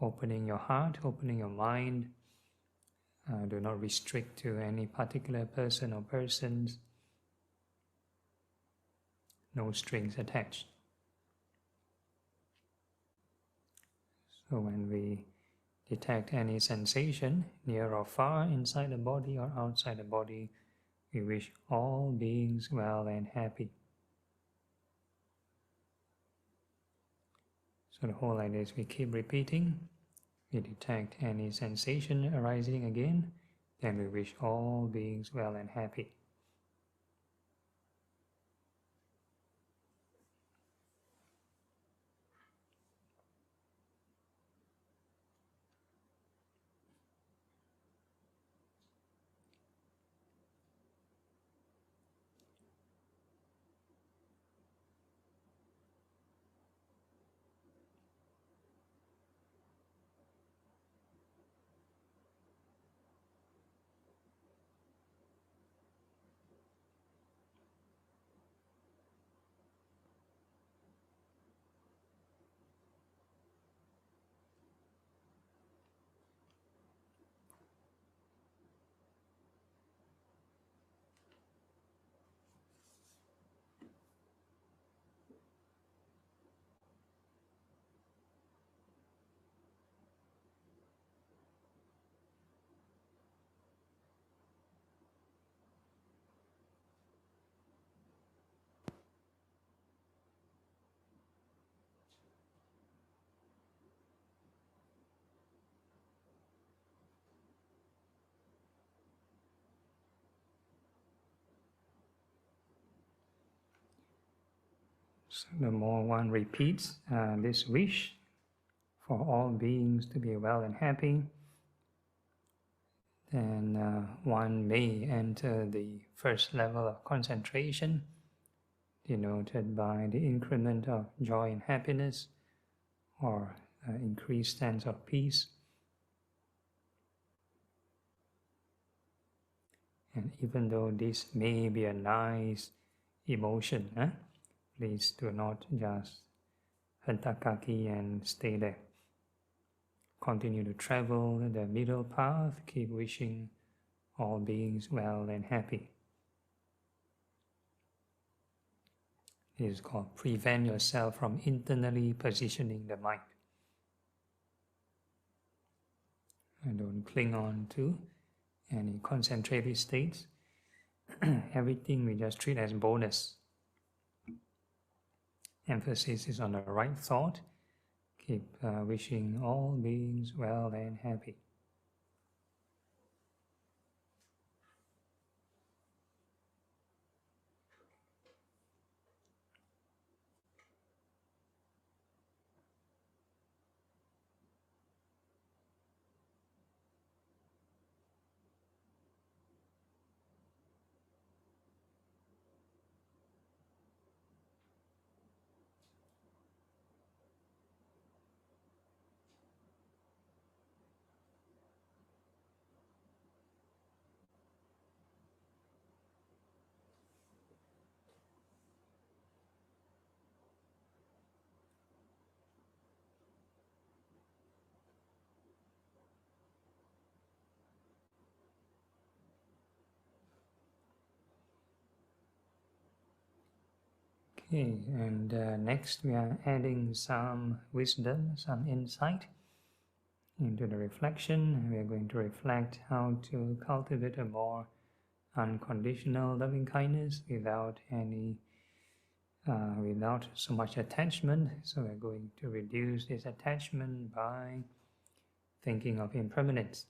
opening your heart, opening your mind. Do not restrict to any particular person or persons. no strings attached. So when we detect any sensation near or far inside the body or outside the body, we wish all beings well and happy. So the whole idea is we keep repeating. We detect any sensation arising again, then we wish all beings well and happy. So the more one repeats this wish for all beings to be well and happy, then one may enter the first level of concentration, denoted by the increment of joy and happiness, or increased sense of peace. And even though this may be a nice emotion, please do not just hentakaki and stay there. Continue to travel the middle path, keep wishing all beings well and happy. It is called prevent yourself from internally positioning the mind. And don't cling on to any concentrated states. Everything we just treat as bonus. Emphasis is on the right thought. Keep wishing all beings well and happy. Okay, and next we are adding some wisdom, some insight into the reflection. We are going to reflect how to cultivate a more unconditional loving kindness without so much attachment. So we are going to reduce this attachment by thinking of impermanence.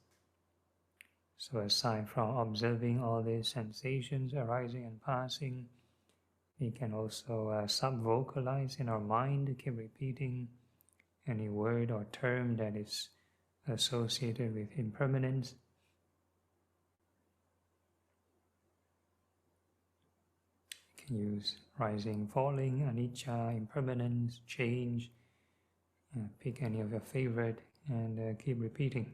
So aside from observing all these sensations arising and passing, we can also sub-vocalize in our mind, keep repeating any word or term that is associated with impermanence. You can use rising, falling, anicca, impermanence, change. Pick any of your favorite and keep repeating.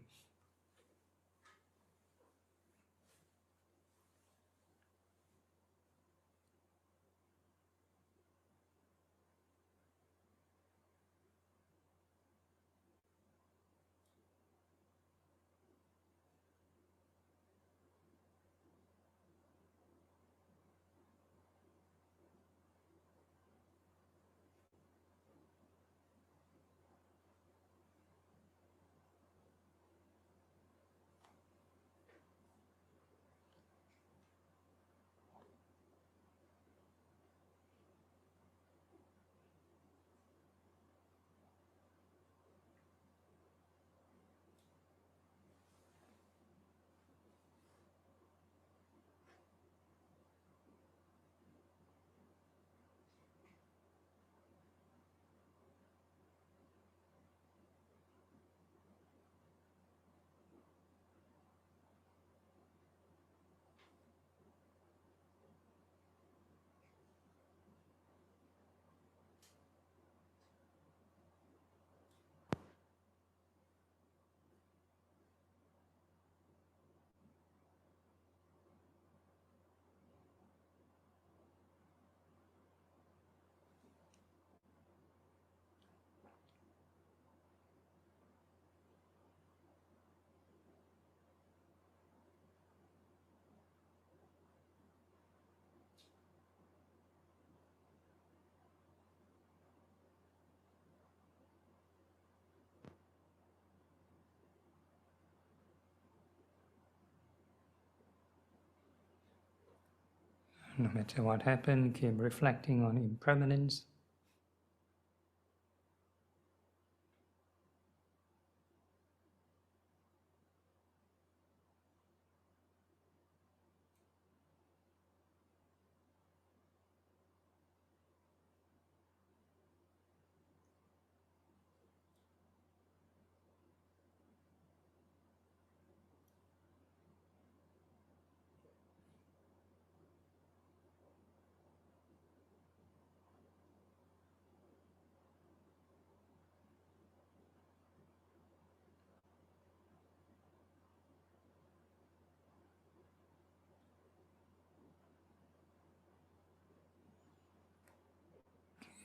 No matter what happened, keep reflecting on impermanence.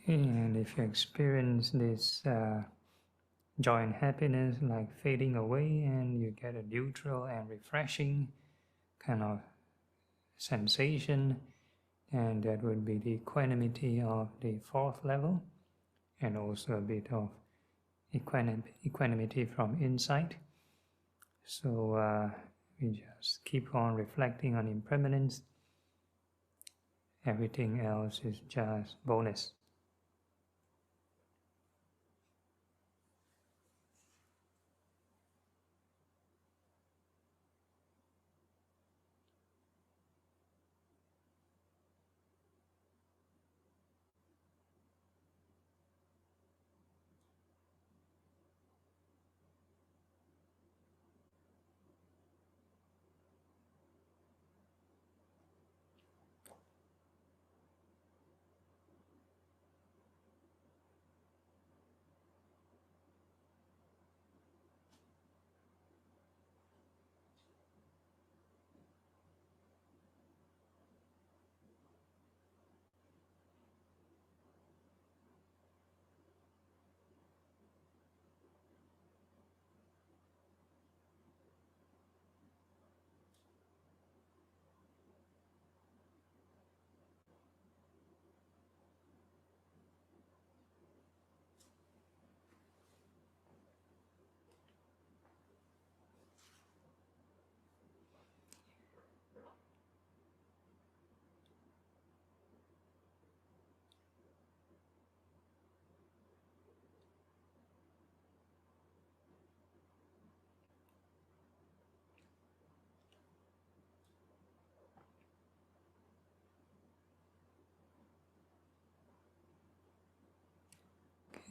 And if you experience this joy and happiness like fading away, and you get a neutral and refreshing kind of sensation, and that would be the equanimity of the fourth level, and also a bit of equanimity from inside. So we just keep on reflecting on impermanence. Everything else is just bonus.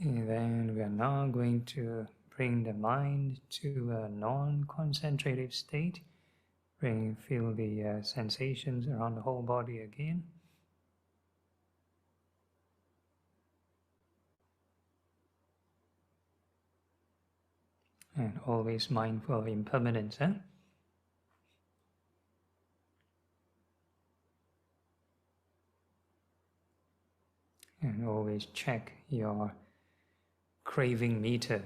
And then we are now going to bring the mind to a non-concentrative state. Feel the sensations around the whole body again. And always mindful of impermanence. And always check your craving meter.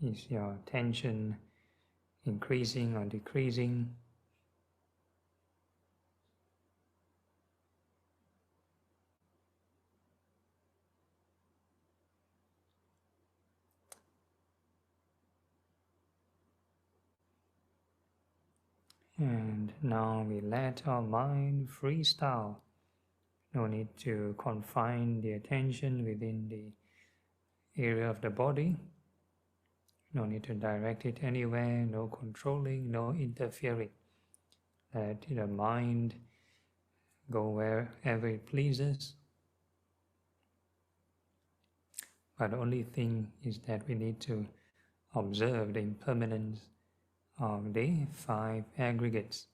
Is your attention increasing or decreasing? And now we let our mind freestyle. No need to confine the attention within the area of the body. No need to direct it anywhere, no controlling, no interfering. Let the mind go wherever it pleases. But the only thing is that we need to observe the impermanence of the 5 aggregates.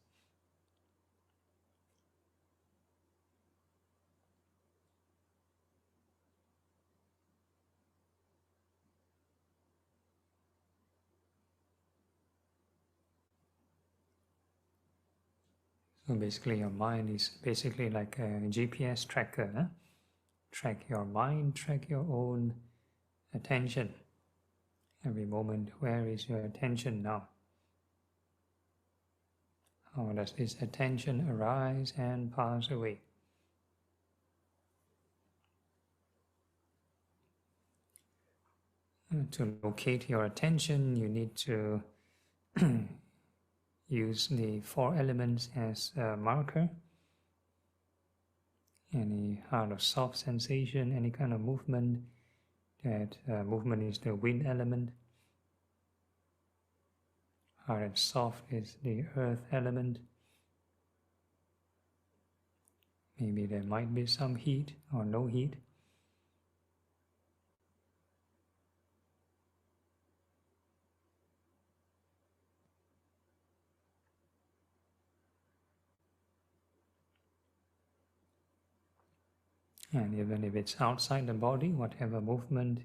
So basically your mind is basically like a GPS tracker. Track your mind, track your own attention. Every moment, where is your attention now? How does this attention arise and pass away? To locate your attention, you need to use the 4 elements as a marker. any hard or soft sensation, any kind of movement. That movement is the wind element. Hard and soft is the earth element. Maybe there might be some heat or no heat. And even if it's outside the body, whatever movement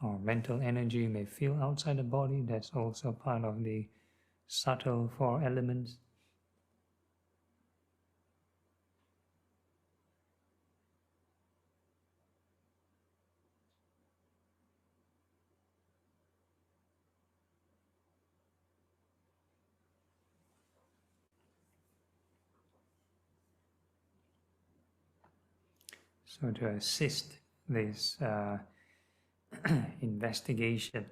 or mental energy you may feel outside the body, that's also part of the subtle four elements. So to assist this investigation,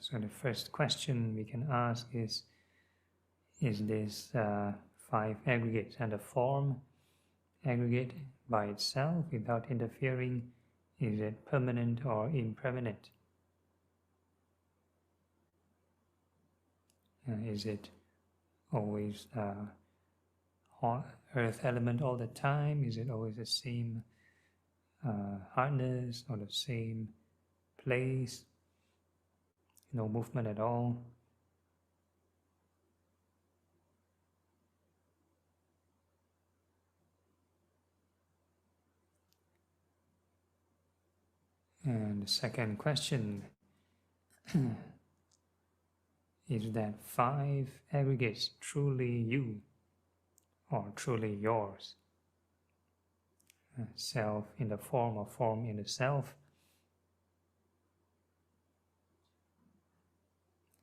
so the first question we can ask is this five aggregates and the form aggregate by itself without interfering, is it permanent or impermanent? Is it always earth element all the time? Is it always the same hardness or the same place? No movement at all? And the second question is that five aggregates truly you or truly yours? Self in the form or form in the self?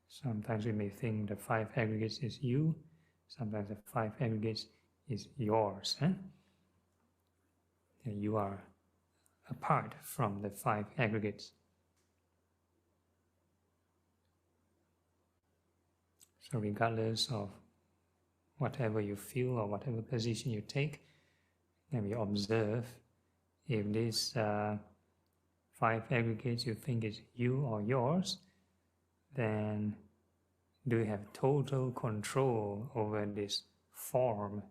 Sometimes we may think the five aggregates is you, sometimes the five aggregates is yours. You are apart from the five aggregates. So regardless of whatever you feel or whatever position you take, then we observe if these five aggregates you think is you or yours, then do you have total control over this form?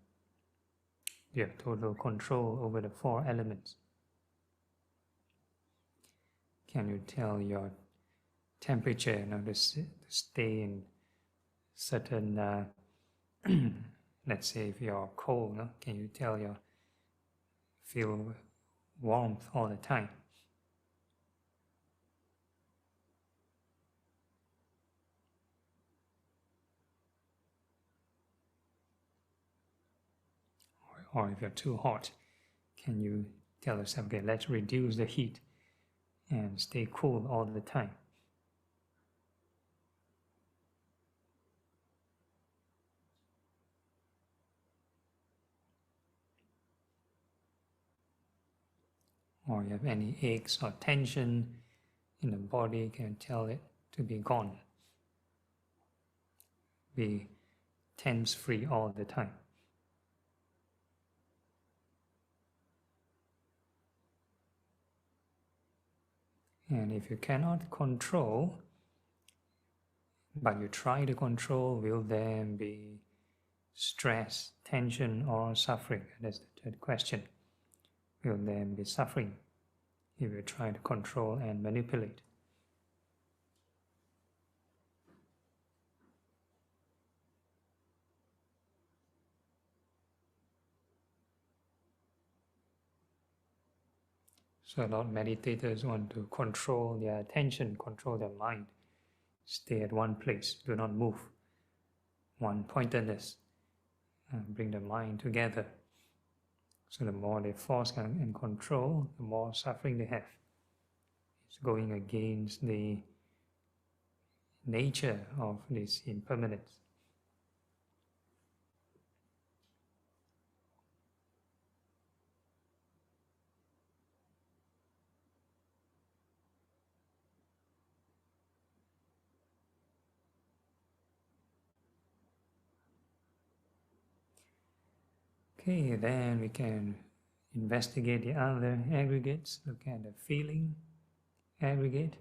Do you have total control over the four elements? Can you tell your temperature, to stay in certain, let's say if you're cold, can you tell your feel warmth all the time? Or if you're too hot, can you tell yourself, okay, let's reduce the heat and stay cool all the time? Or you have any aches or tension in the body, can you tell it to be gone? Be tense-free all the time. And if you cannot control, but you try to control, will there be stress, tension, or suffering? That's the third question. Will there be suffering if you try to control and manipulate? So a lot of meditators want to control their attention, control their mind. Stay at one place, do not move. One pointedness, bring the mind together. So the more they force and control, the more suffering they have. It's going against the nature of this impermanence. Okay, then we can investigate the other aggregates, look at the feeling aggregate.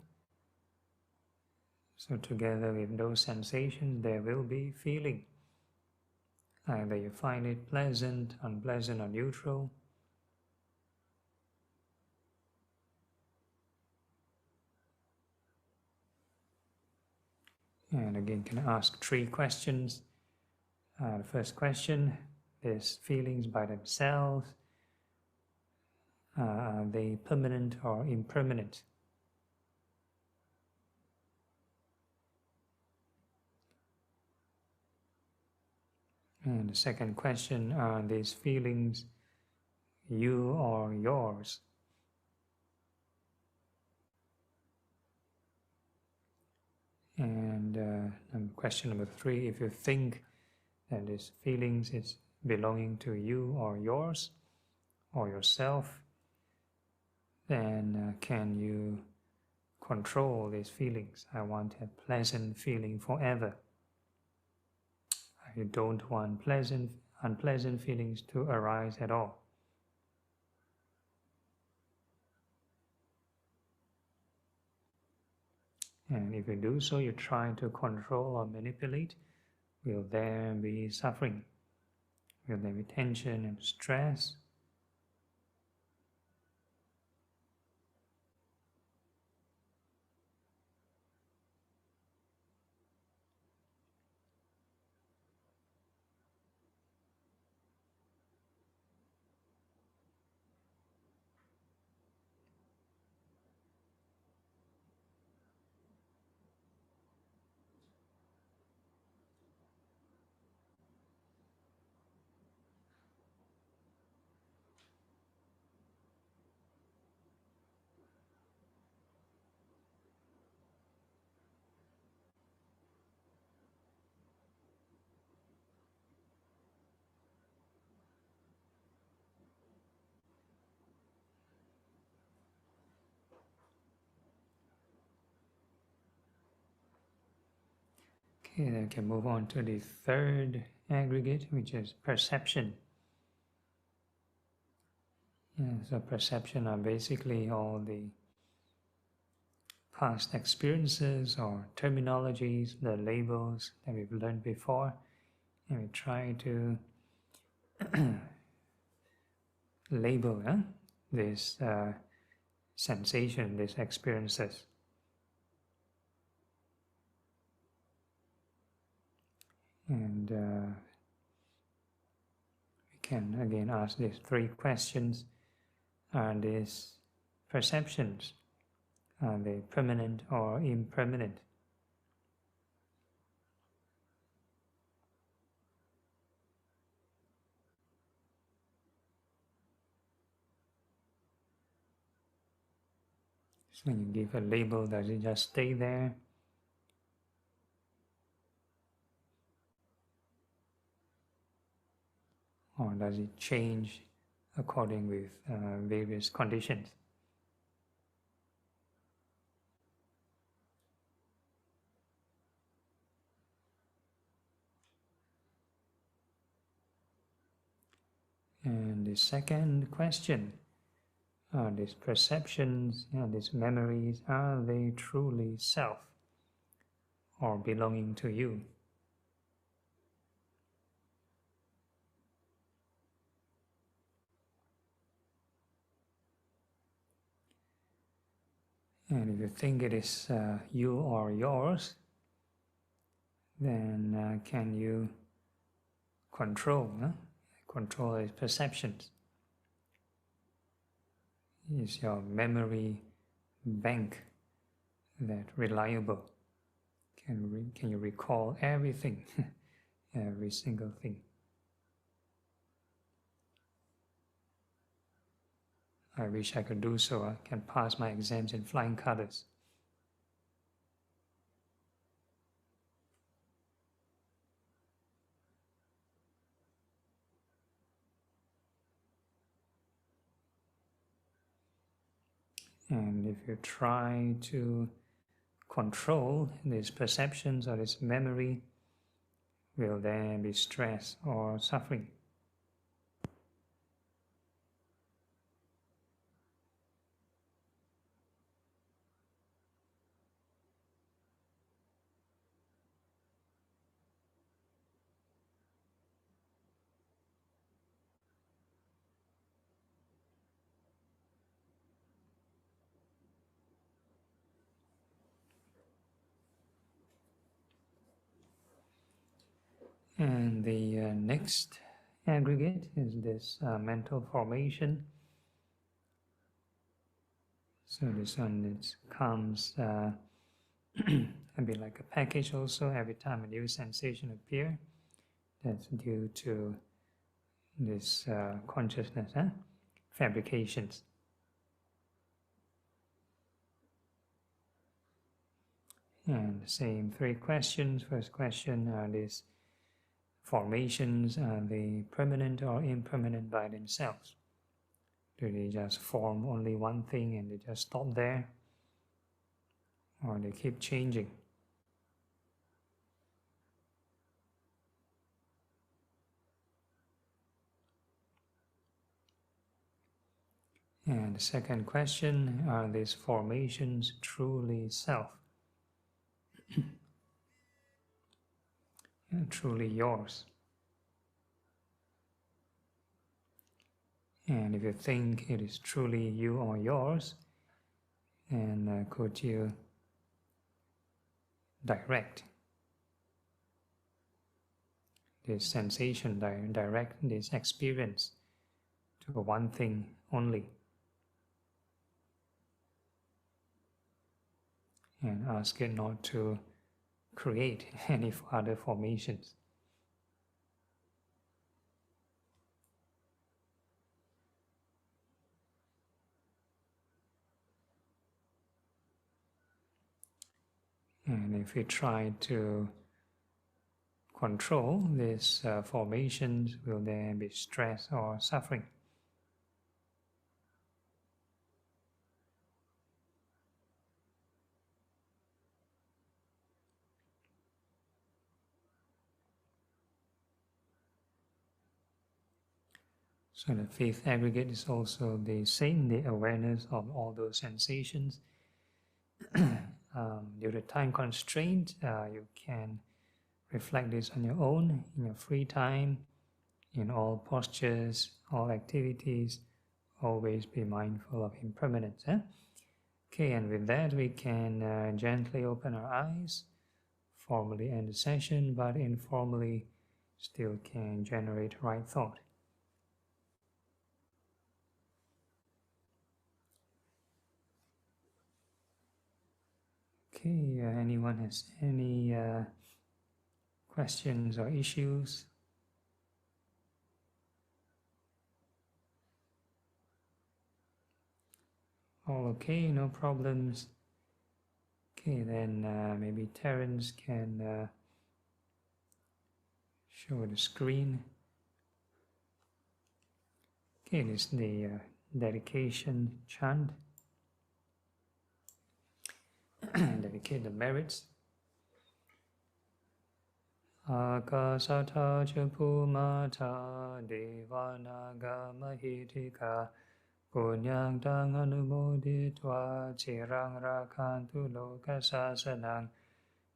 So together with those sensations, there will be feeling. Either you find it pleasant, unpleasant, or neutral. And again, can ask 3 questions. The first question is feelings by themselves. Are they permanent or impermanent? And the second question, are these feelings you or yours? And question number 3, if you think that these feelings is belonging to you or yours or yourself, then can you control these feelings? I want a pleasant feeling forever. I don't want unpleasant feelings to arise at all. And if you do so, you try to control or manipulate, will there be suffering? Will there be tension and stress? Okay, then we can move on to the third aggregate, which is perception. So perception are basically all the past experiences or terminologies, the labels that we've learned before, and we try to label this sensation, these experiences. And we can again ask these 3 questions. Are these perceptions, are they permanent or impermanent? So when you give a label, does it just stay there? Or does it change according with various conditions? And the second question, are these perceptions, these memories, are they truly self or belonging to you? And if you think it is you or yours, then can you control these perceptions? Is your memory bank that reliable? Can you recall everything, every single thing? I wish I could do so. I can pass my exams in flying colors. And if you try to control these perceptions or this memory, will there be stress or suffering? And the next aggregate is this mental formation. So this one comes a bit like a package also. Every time a new sensation appears, that's due to this consciousness fabrications. And the same three questions. First question, are these formations, are they permanent or impermanent by themselves? Do they just form only one thing and they just stop there? Or they keep changing? And the second question, are these formations truly self? Truly yours? And if you think it is truly you or yours, then could you direct this sensation, direct this experience to one thing only, and ask it not to create any other formations. And if we try to control these formations, will there be stress or suffering? So the fifth aggregate is also the same, the awareness of all those sensations. Due to time constraint, you can reflect this on your own, in your free time, in all postures, all activities. Always be mindful of impermanence. Okay, and with that we can gently open our eyes, formally end the session, but informally still can generate right thought. Okay, anyone has any questions or issues? All okay, no problems. Okay, then maybe Terence can show the screen. Okay, this is the dedication chant. Dedicate the merits. Akasata chapumata devanaga mahitika punyang tang anumoditva chirang rakantu lokasasanang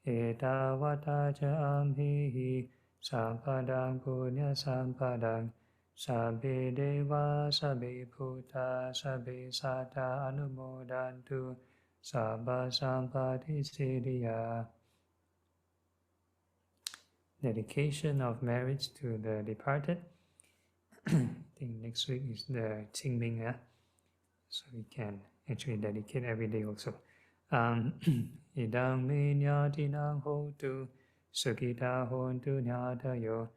etavata cha amhihi sampadang punya sampadang sabbe deva sabbe bhuta sabbe sata anumodantu sabba sampati siddhya. Dedication of merits to the departed. I think next week is the Qingming, so we can actually dedicate every day also. Idang me nyatinang hotu sukita hontu nyatayo.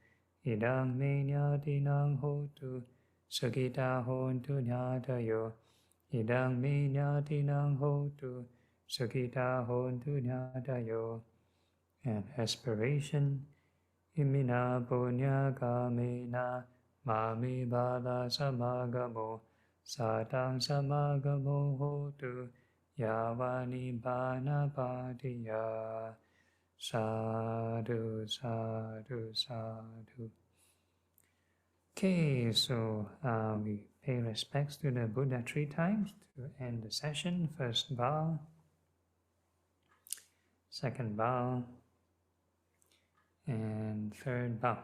Idang me nyatinang hotu sukita hontu nyatayo. Idang me nyatinang hotu sukita hontu nyatayo. And aspiration. Imina punya kamena mami bala samagamo satang samagamo hotu yavani bana patiya. Sadhu, sadhu, sadhu. Okay, so we pay respects to the Buddha 3 times to end the session. First bow, second bow, and third bow.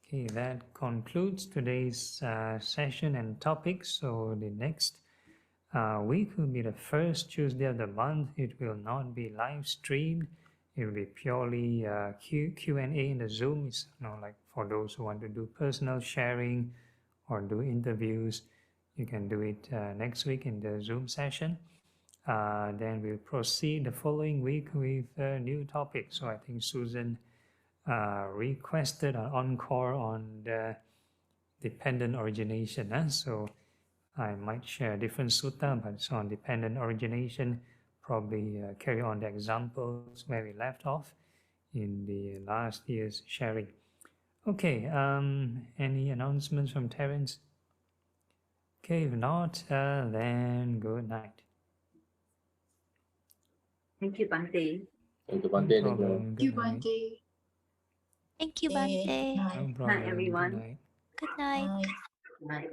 Okay, that concludes today's session and topic. So the next week will be the first Tuesday of the month. It will not be live streamed. it will be purely Q&A in the Zoom. It's like for those who want to do personal sharing or do interviews, you can do it next week in the Zoom session. Then we'll proceed the following week with a new topic. So I think Susan requested an encore on the dependent origination. So I might share a different sutta, but it's on dependent origination. Probably carry on the examples where we left off in the last year's sharing. Okay, any announcements from Terence? Okay, if not, then good night. Thank you, Bante. Thank you, No Bante. problem. Thank you, Good night. Bante. Thank you, Okay, Bante. good night. No Night, problem. Good everyone. night. Good night. Bye. Night.